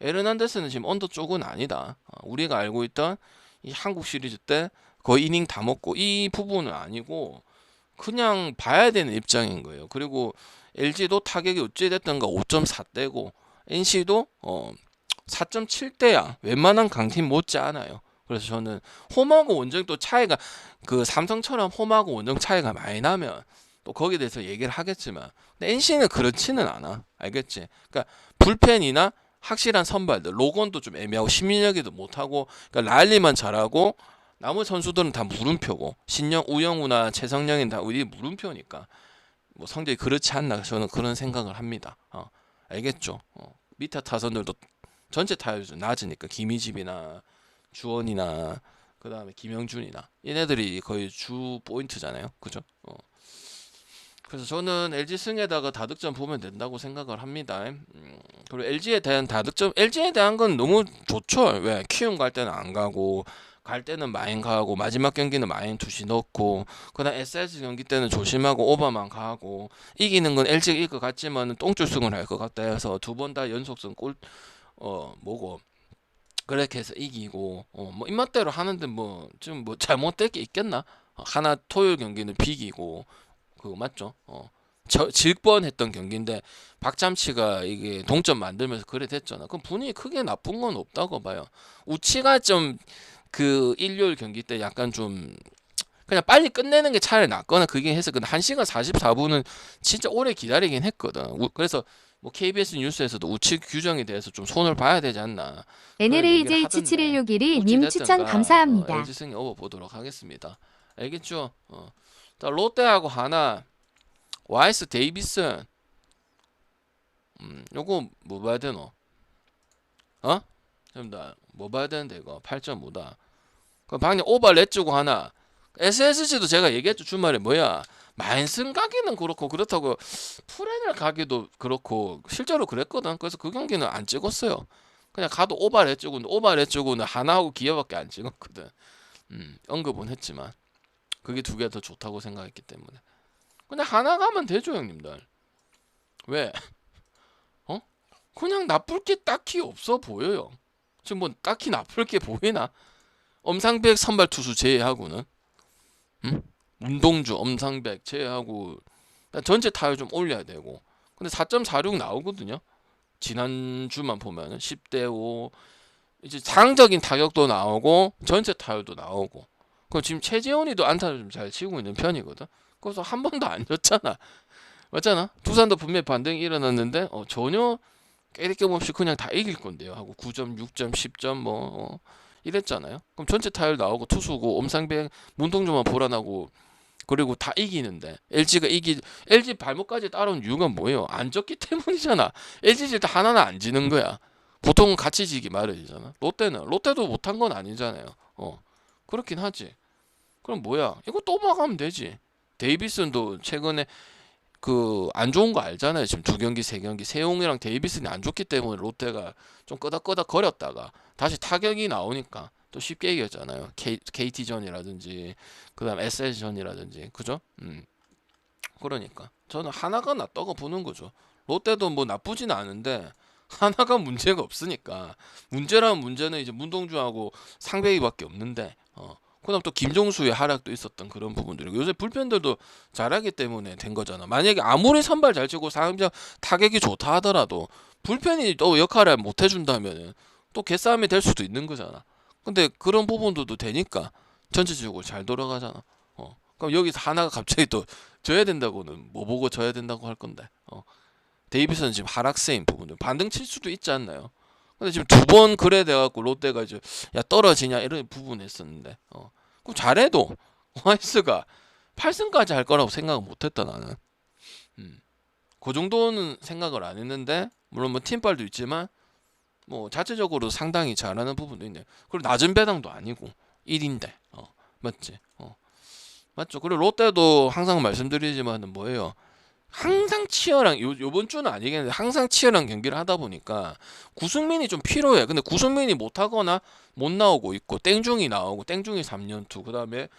에르난데스는 지금 언더 쪽은 아니다. 우리가 알고 있던 이 한국 시리즈 때 거의 이닝 다 먹고 이 부분은 아니고 그냥 봐야 되는 입장인 거예요. 그리고 LG도 타격이 어찌됐던가 5.4대고 NC도 4.7대야. 웬만한 강팀 못지 않아요. 그래서 저는 홈하고 원정 또 차이가 그 삼성처럼 홈하고 원정 차이가 많이 나면 또 거기에 대해서 얘기를 하겠지만 근데 NC는 그렇지는 않아. 알겠지? 그러니까 불펜이나 확실한 선발들 로건도 좀 애매하고 심민혁이도 못하고 그러니까 랄리만 잘하고 나머지 선수들은 다 물음표고 신영 우영우나 최성령은 다 우리 물음표니까 뭐 성적이 그렇지 않나 저는 그런 생각을 합니다. 알겠죠? 밑에 타선들도 전체 타율이 낮으니까 김희집이나 주원이나 그 다음에 김영준이나 얘네들이 거의 주 포인트잖아요. 그죠? 그래서 저는 LG 승에다가 다득점 보면 된다고 생각을 합니다. 그리고 LG에 대한 다득점, LG에 대한 건 너무 좋죠. 왜? 키움 갈 때는 안 가고, 갈 때는 마인 가고, 마지막 경기는 마인 투시 넣고, 그다음 SS 경기 때는 조심하고 오버만 가고, 이기는 건 LG가 이길 것 같지만 똥줄승을 할 것 같다 해서 두 번 다 연속승 뭐고, 그렇게 해서 이기고, 뭐 입맛대로 하는데 뭐, 좀 뭐 잘못될 게 있겠나? 하나 토요일 경기는 비기고, 그거 맞죠? 질 뻔했던 경기인데 박잠치가 이게 동점 만들면서 그래 됐잖아. 그럼 분위기 크게 나쁜 건 없다고 봐요. 우치가 좀 그 일요일 경기 때 약간 좀 그냥 빨리 끝내는 게 차라리 낫거나 그게 해서 근데 1시간 44분은 진짜 오래 기다리긴 했거든. 그래서 뭐 KBS 뉴스에서도 우치 규정에 대해서 좀 손을 봐야 되지 않나. NLAJ771612 님 추천 감사합니다. LG 승리 오버 보도록 하겠습니다. 알겠죠? 자, 롯데하고 하나 와이스 데이비슨 요거 뭐 봐야 되노? 뭐 봐야 되는데 이거 8.5다. 그럼 방금 오버 내주고 하나 SSG도 제가 얘기했죠. 주말에 뭐야 마인슨 가기는 그렇고 그렇다고 프렌을 가기도 그렇고 실제로 그랬거든. 그래서 그 경기는 안 찍었어요. 그냥 가도 오버 내주고는 하나하고 기아밖에 안 찍었거든. 언급은 했지만 그게 두 개 더 좋다고 생각했기 때문에 그냥 하나 가면 되죠, 형님들. 왜? 어? 그냥 나쁠 게 딱히 없어 보여요. 지금 뭐 딱히 나쁠 게 보이나? 엄상백 선발 투수 제외하고는, 응? 문동주, 엄상백 제외하고 전체 타율 좀 올려야 되고. 근데 4.46 나오거든요. 지난주만 보면은 10대 5, 이제 상적인 타격도 나오고 전체 타율도 나오고. 그럼 지금 최재원이도 안타를 좀 잘 치고 있는 편이거든. 그래서 한 번도 안 졌잖아. 맞잖아. 두산도 분명히 반등이 일어났는데 전혀 깨리낌 없이 그냥 다 이길 건데요 하고 9점, 6점, 10점 이랬잖아요. 그럼 전체 타율 나오고 투수고 엄상백, 문동주만 불안하고 그리고 다 이기는데 LG 발목까지 따라온 이유가 뭐예요? 안 졌기 때문이잖아. LG 질 때 하나는 안 지는 거야. 보통은 같이 지기 마련이잖아. 롯데도 못한 건 아니잖아요. 그렇긴 하지. 그럼 뭐야? 이거 또 막으면 되지. 데이비슨도 최근에 그 안 좋은 거 알잖아요. 지금 2경기, 3경기 세용이랑 데이비슨이 안 좋기 때문에 롯데가 좀 끄덕끄덕 거렸다가 다시 타격이 나오니까 또 쉽게 이겼잖아요. KT전이라든지 그다음 SS전이라든지 그죠? 그러니까 저는 하나가 낫다고 보는 거죠. 롯데도 뭐 나쁘진 않은데 하나가 문제가 없으니까 문제는 이제 문동주하고 상백이밖에 없는데 그다음 또 김종수의 하락도 있었던 그런 부분들이고 요새 불펜들도 잘하기 때문에 된 거잖아. 만약에 아무리 선발 잘 치고 상장 타격이 좋다 하더라도 불펜이 또 역할을 못 해준다면 또 개싸움이 될 수도 있는 거잖아. 근데 그런 부분들도 되니까 전체적으로 잘 돌아가잖아. 그럼 여기서 하나가 갑자기 또 져야 된다고는 뭐 보고 져야 된다고 할 건데. 데이비스는 지금 하락세인 부분들 반등 칠 수도 있지 않나요? 근데 지금 2번 그래 돼갖고 롯데가 이제 야 떨어지냐 이런 부분 했었는데 그럼 잘해도 와이스가 8승까지 할 거라고 생각을 못했다 나는. 그 정도는 생각을 안 했는데 물론 뭐 팀빨도 있지만 뭐 자체적으로 상당히 잘하는 부분도 있네. 그리고 낮은 배당도 아니고 1인데 맞지? 맞죠? 그리고 롯데도 항상 말씀드리지만은 뭐예요? 항상 치열한 요번 주는 아니겠는데 항상 치열한 경기를 하다 보니까 구승민이 좀 필요해. 근데 구승민이 못하거나 못 나오고 있고 땡중이 나오고 땡중이 3연투 그다음에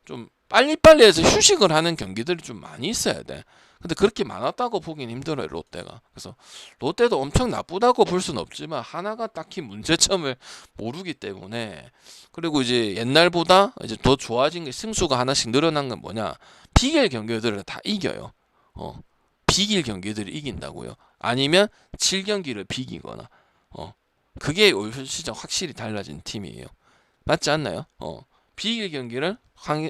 좀 빨리빨리 해서 휴식을 하는 경기들이 좀 많이 있어야 돼. 근데 그렇게 많았다고 보긴 힘들어요 롯데가. 그래서 롯데도 엄청 나쁘다고 볼 수는 없지만 하나가 딱히 문제점을 모르기 때문에 그리고 이제 옛날보다 이제 더 좋아진 게 승수가 하나씩 늘어난 건 뭐냐 비길 경기들을 다 이겨요. 비길 경기들을 이긴다고요. 아니면 7경기를 비기거나 그게 올 시즌 확실히 달라진 팀이에요. 맞지 않나요? 비길 경기를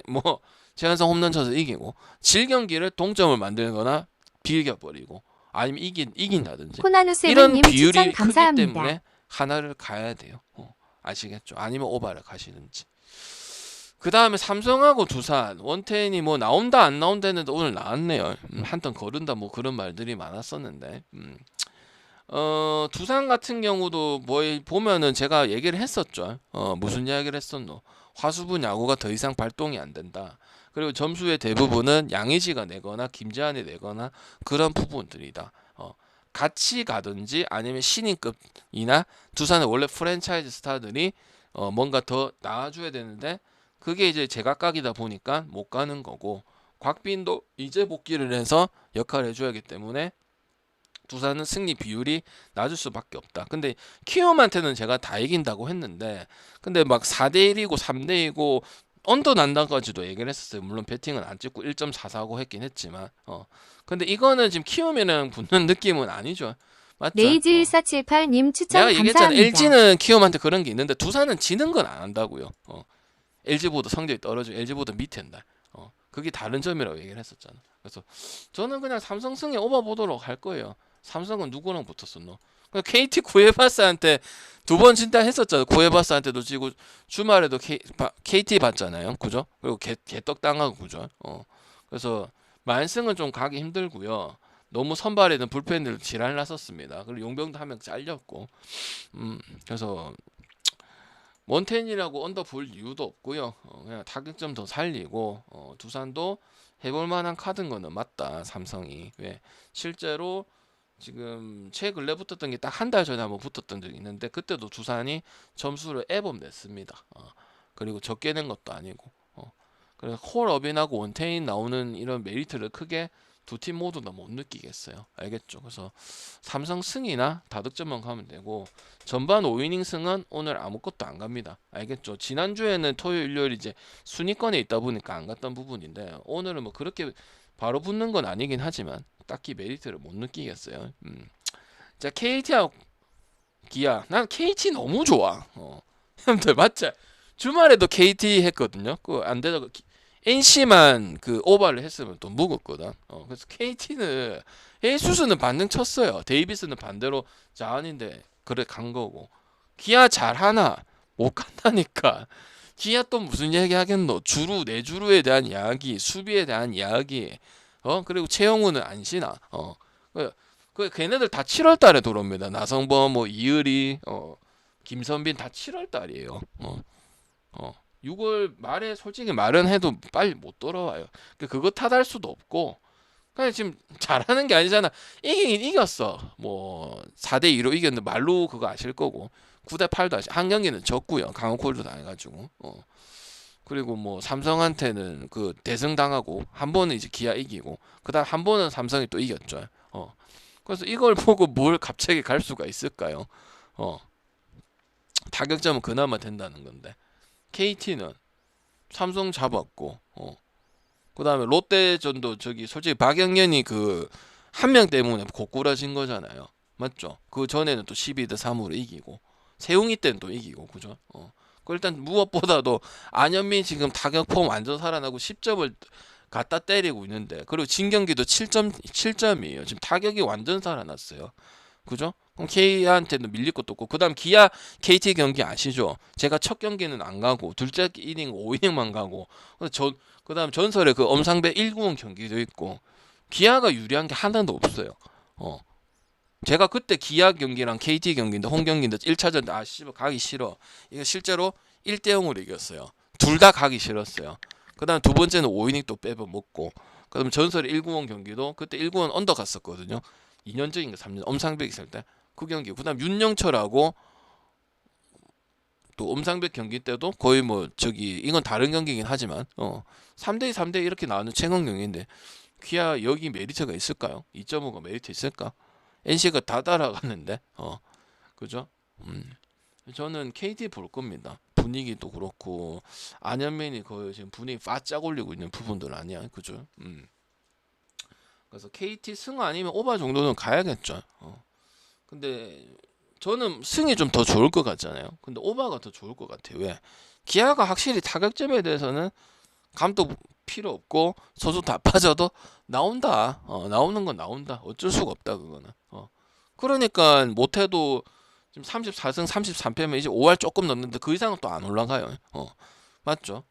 뭐 최연성 홈런 쳐서 이기고 7경기를 동점을 만들거나 비겨버리고 아니면 이긴다든지 이런 코나누세븐님 비율이 추천 크기 감사합니다. 때문에 하나를 가야 돼요. 아시겠죠? 아니면 오바를 가시든지. 그 다음에 삼성하고 두산 원태인이 뭐 나온다 안 나온다 했는데 오늘 나왔네요. 한 턴 거른다 뭐 그런 말들이 많았었는데 두산 같은 경우도 뭐 보면은 제가 얘기를 했었죠. 무슨 이야기를 했었노? 화수분 야구가 더 이상 발동이 안 된다. 그리고 점수의 대부분은 양의지가 내거나 김재환이 내거나 그런 부분들이다. 같이 가든지 아니면 신인급이나 두산의 원래 프랜차이즈 스타들이 뭔가 더 나와줘야 되는데 그게 이제 제각각이다 보니까 못 가는 거고 곽빈도 이제 복귀를 해서 역할을 해줘야 하기 때문에 두산은 승리 비율이 낮을 수밖에 없다. 근데 키움한테는 제가 다 이긴다고 했는데 근데 막 4대1이고 3대2고 언더 난다까지도 얘기를 했었어요. 물론 배팅은 안 찍고 1.449 했긴 했지만 근데 이거는 지금 키움이랑 붙는 느낌은 아니죠. 맞죠? 레이즈1478님 추천 내가 얘기했잖아. 감사합니다. LG는 키움한테 그런 게 있는데 두산은 지는 건 안 한다고요. LG보다 성적이 떨어지고 LG보다 밑에인다. 그게 다른 점이라고 얘기를 했었잖아. 그래서 저는 그냥 삼성 승에 오버 보도록 할 거예요. 삼성은 누구랑 붙었었노? KT 구에바스한테 2번 진다 했었잖아. 구에바스한테도 지고 주말에도 KT 봤잖아요. 그죠? 그리고 개떡 당하고 그죠? 그래서 만승은 좀 가기 힘들고요. 너무 선발에는 불펜들 지랄 났었습니다. 그리고 용병도 한 명 잘렸고, 그래서 몬테인이라고 언더 볼 이유도 없고요. 그냥 타격점 더 살리고 두산도 해볼 만한 카드인 거는 맞다. 삼성이 왜 실제로 지금 최근래 붙었던 게 딱 한 달 전에 한번 붙었던 적이 있는데 그때도 두산이 점수를 애범 냈습니다. 그리고 적게 낸 것도 아니고 그래서 콜업인하고 원테인 나오는 이런 메리트를 크게 두 팀 모두 다 못 느끼겠어요. 알겠죠? 그래서 삼성 승이나 다득점만 가면 되고 전반 5이닝 승은 오늘 아무것도 안 갑니다. 알겠죠? 지난주에는 토요일 일요일 이제 순위권에 있다 보니까 안 갔던 부분인데 오늘은 뭐 그렇게 바로 붙는 건 아니긴 하지만 딱히 메리트를 못 느끼겠어요. 자, KT하고 기아. 난 KT 너무 좋아. 형들 맞죠? 주말에도 KT 했거든요. 그 안 되다가 NC만 그 오버를 했으면 또 묵었거든. 그래서 KT는 에이수스는 반등 쳤어요. 데이비스는 반대로 자안인데 그래 간 거고. 기아 잘하나 못 간다니까. 기아 또 무슨 얘기 하겠노? 주루 내주루에 대한 이야기, 수비에 대한 이야기. 그리고 최영우는 안 쉬나. 그 걔네들 다 7월 달에 들어옵니다. 나성범, 뭐 이의리, 김선빈 다 7월 달이에요. 6월 말에 솔직히 말은 해도 빨리 못 돌아와요. 그거 탓할 수도 없고 그냥 지금 잘하는 게 아니잖아. 이기긴 이겼어. 뭐 4대2로 이겼는데 말로 그거 아실 거고 9대8도 한 경기는 졌고요. 강호콜도 당해가지고 그리고 뭐 삼성한테는 그 대승 당하고 한 번은 이제 기아 이기고 그다음 한 번은 삼성이 또 이겼죠. 그래서 이걸 보고 뭘 갑자기 갈 수가 있을까요? 타격점은 그나마 된다는 건데 KT는 삼성 잡았고 그다음에 롯데전도 저기 솔직히 박영현이 그 한 명 때문에 고꾸라진 거잖아요. 맞죠? 그 전에는 또 12대3으로 이기고 세웅이 때는 또 이기고 그죠? 그 일단 무엇보다도 안현민 지금 타격 폼 완전 살아나고 10점을 갖다 때리고 있는데 그리고 진 경기도 7점이에요. 지금 타격이 완전 살아났어요. 그죠? 그럼 K한테는 밀릴 것도 없고 그다음 기아 KT 경기 아시죠? 제가 첫 경기는 안 가고 둘째 이닝 5이닝만 가고 그다음 전설의 그 엄상배 1구원 경기도 있고 기아가 유리한 게 하나도 없어요. 제가 그때 기아 경기랑 KT 경기인데 홈 경기인데 1차전 씨발 가기 싫어. 이거 실제로 1대0으로 이겼어요. 둘 다 가기 싫었어요. 그다음 두 번째는 5이닝 또 빼버 먹고 그다음 전설의 1구원 경기도 그때 1구원 언더 갔었거든요. 2년 전인가 3년 엄상백 있을 때 그 경기 그다음 윤영철하고 또 엄상백 경기 때도 거의 뭐 저기 이건 다른 경기긴 하지만 3대2 3대2 이렇게 나오는 최강 경기인데 기아 여기 메리트가 있을까요? 2.5가 메리트 있을까? NC가 다 따라가는데 그죠? 저는 KT 볼 겁니다. 분위기도 그렇고 안현민이 거의 지금 분위기 바짝 올리고 있는 부분들 아니야, 그죠? 그래서 KT 승 아니면 오바 정도는 가야겠죠. 근데 저는 승이 좀 더 좋을 것 같잖아요. 근데 오바가 더 좋을 것 같아요. 왜? 기아가 확실히 타격점에 대해서는 감독 필요 없고 선수 다 빠져도 나온다. 나오는 건 나온다. 어쩔 수가 없다 그거는. 그러니까 못해도 지금 34승 33패면 이제 5할 조금 넣는데 그 이상은 또 안 올라가요. 맞죠?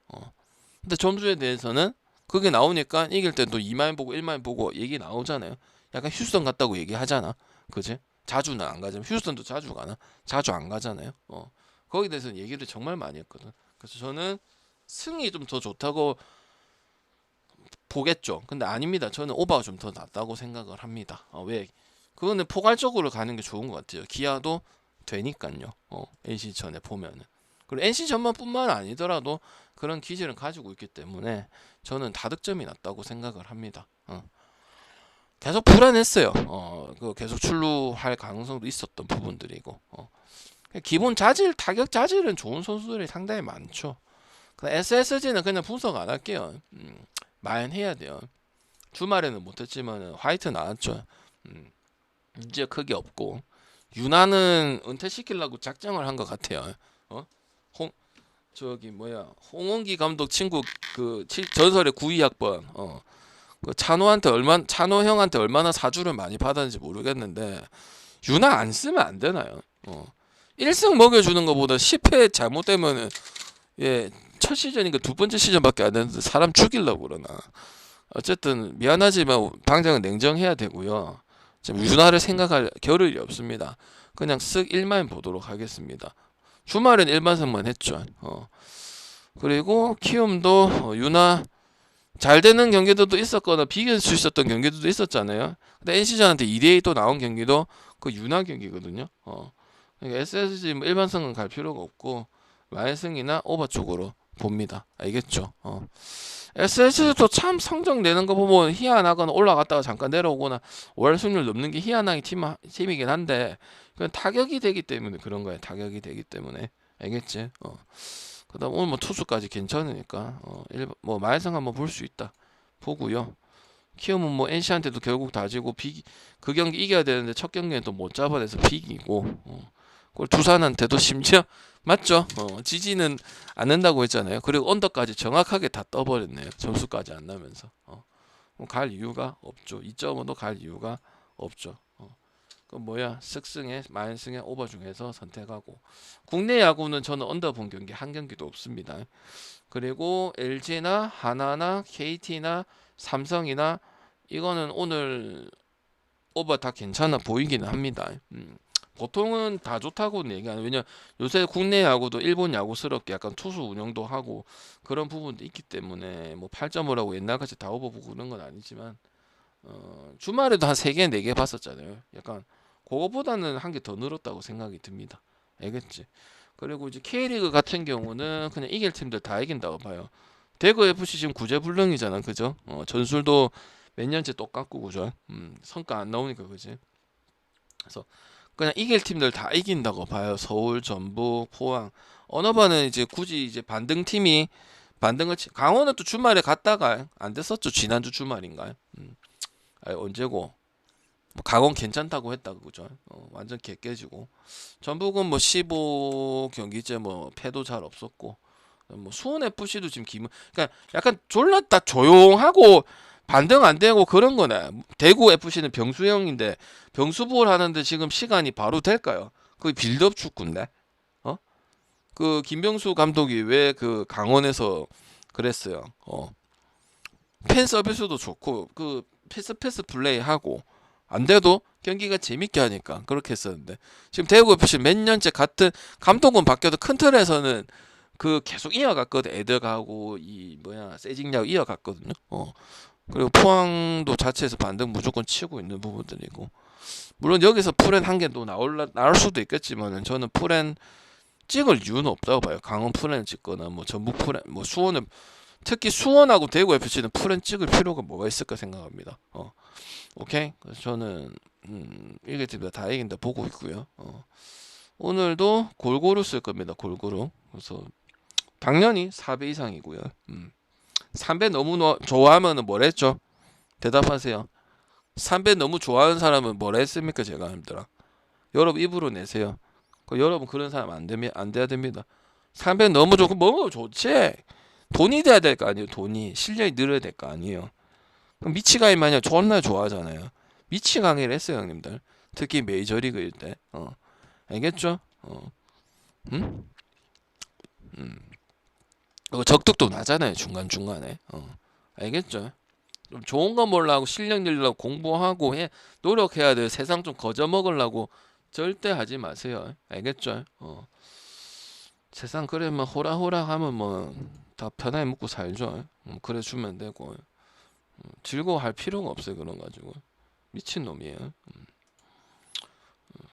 근데 점수에 대해서는 그게 나오니까 이길 때 또 2만 보고 1만 보고 얘기 나오잖아요. 약간 휴스턴 갔다고 얘기하잖아. 그지? 자주는 안 가지만 휴스턴도 자주 가나? 자주 안 가잖아요. 거기에 대해서는 얘기를 정말 많이 했거든. 그래서 저는 승이 좀 더 좋다고 보겠죠. 근데 아닙니다. 저는 오바가 좀 더 낫다고 생각을 합니다. 왜? 그거는 포괄적으로 가는 게 좋은 것 같아요. 기아도 되니까요. NC전에 보면은. 그리고 NC전만 뿐만 아니더라도 그런 기질을 가지고 있기 때문에 저는 다득점이 낫다고 생각을 합니다. 계속 불안했어요. 그 계속 출루할 가능성도 있었던 부분들이고. 기본 자질, 타격 자질은 좋은 선수들이 상당히 많죠. SSG는 그냥 분석 안 할게요. 마연해야 돼요. 주말에는 못했지만 화이트 나왔죠. 문제 크게 없고 유나는 은퇴시키려고 작정을 한 것 같아요. 홍원기 감독 친구 그 전설의 9위학번 그 찬호 형한테 얼마나 사주를 많이 받았는지 모르겠는데 유나 안 쓰면 안 되나요? 1승 먹여주는 것보다 10회 잘못되면은 첫 시즌이니까 두 번째 시즌밖에 안 됐는데 사람 죽이려고 그러나. 어쨌든 미안하지만 당장은 냉정해야 되고요. 지금 유나를 생각할 겨를이 없습니다. 그냥 쓱 1만 보도록 하겠습니다. 주말엔 일반선만 했죠. 그리고 키움도 유나 잘 되는 경기들도 있었거나 비길 수 있었던 경기들도 있었잖아요. 근데 NC전한테 2대2 또 나온 경기도 그 유나 경기거든요. 그러니까 SSG 일반선은 갈 필요가 없고 마이승이나 오버 쪽으로 봅니다. 알겠죠? SS도 참 성적 내는 거 보면 희한하거나 올라갔다가 잠깐 내려오거나 월 승률 넘는 게 희한한 팀이긴 한데 그건 타격이 되기 때문에 그런 거야. 타격이 되기 때문에 알겠지? 그다음 오늘 뭐 투수까지 괜찮으니까 뭐 말상 한번 볼 수 있다. 보고요. 키움은 뭐 NC한테도 결국 다지고 그 경기 이겨야 되는데 첫 경기는 또 못 잡아내서 비기고 그걸 두산한테도 심지어 맞죠? 지지는 않는다고 했잖아요. 그리고 언더까지 정확하게 다 떠버렸네요. 점수까지 안 나면서 그럼 갈 이유가 없죠. 2.5도 갈 이유가 없죠. 그 뭐야 쓱승에 만승에 오버 중에서 선택하고 국내 야구는 저는 언더 본 경기 한 경기도 없습니다. 그리고 LG나 하나나 KT나 삼성이나 이거는 오늘 오버 다 괜찮아 보이기는 합니다. 보통은 다 좋다고는 얘기하는 왜냐 요새 국내 야구도 일본 야구스럽게 약간 투수 운영도 하고 그런 부분도 있기 때문에 뭐 8.5라고 옛날같이 다 오버 보고 그런 건 아니지만 주말에도 한 3개 4개 봤었잖아요. 약간 그거보다는 한 개 더 늘었다고 생각이 듭니다. 알겠지? 그리고 이제 K리그 같은 경우는 그냥 이길 팀들 다 이긴다고 봐요. 대구 FC 지금 구제불능이잖아, 그죠? 전술도 몇 년째 똑같고 그죠? 성과 안 나오니까 그지? 그래서 그냥 이길 팀들 다 이긴다고 봐요. 서울, 전북, 포항. 어느 번은 이제 굳이 이제 반등팀이 강원은 또 주말에 갔다가 안 됐었죠. 지난주 주말인가요? 언제고? 뭐 강원 괜찮다고 했다 그죠? 완전 개 깨지고 전북은 뭐 15경기째 뭐 패도 잘 없었고 뭐 수원 FC도 지금 그러니까 약간 졸랐다 조용하고 반등 안 되고 그런 거네. 대구 FC는 병수형인데 병수볼 하는데 지금 시간이 바로 될까요? 그게 빌드업 축구인데. 그 김병수 감독이 왜 그 강원에서 그랬어요. 팬 서비스도 좋고 그 패스 플레이 하고 안 돼도 경기가 재밌게 하니까 그렇게 했었는데 지금 대구 FC 몇 년째 같은 감독은 바뀌어도 큰 틀에서는 그 계속 이어갔거든. 애들하고 이 뭐야 세징야구 이어갔거든요. 그리고 포항도 자체에서 반등 무조건 치고 있는 부분들이고 물론 여기서 프렌 한 개 또 나올 수도 있겠지만은 저는 프렌 찍을 이유는 없다고 봐요. 강원 프렌 찍거나 뭐 전북 프렌 뭐 수원은 특히 수원하고 대구 FC는 프렌 찍을 필요가 뭐가 있을까 생각합니다. 오케이. 그래서 저는 이길 팀들 다 이긴다 보고 있고요. 오늘도 골고루 쓸 겁니다. 골고루. 그래서 당연히 4배 이상이고요. 3배 너무 좋아하면은 뭐라 했죠? 대답하세요. 3배 너무 좋아하는 사람은 뭐라 했습니까? 제가 힘들어. 여러분 입으로 내세요. 여러분 그런 사람 안 돼야 됩니다. 3배 너무 좋고 너무 좋지. 돈이 돼야 될 거 아니에요. 돈이 실력이 늘어야 될 거 아니에요. 미치광이 마냥 존나 좋아하잖아요. 미치광이를 했어요, 형님들. 특히 메이저리그일 때. 알겠죠? 응? 적득도 나잖아요, 중간중간에. 알겠죠? 좀 좋은 거 몰라고 실력 늘려고 공부하고 노력해야 돼요. 세상 좀 거저 먹으려고 절대 하지 마세요. 알겠죠? 세상 그래만 호락호락 하면 뭐 다 편하게 먹고 살죠. 그래 주면 되고 즐거워할 필요가 없어요. 그런 가지고 미친놈이에요.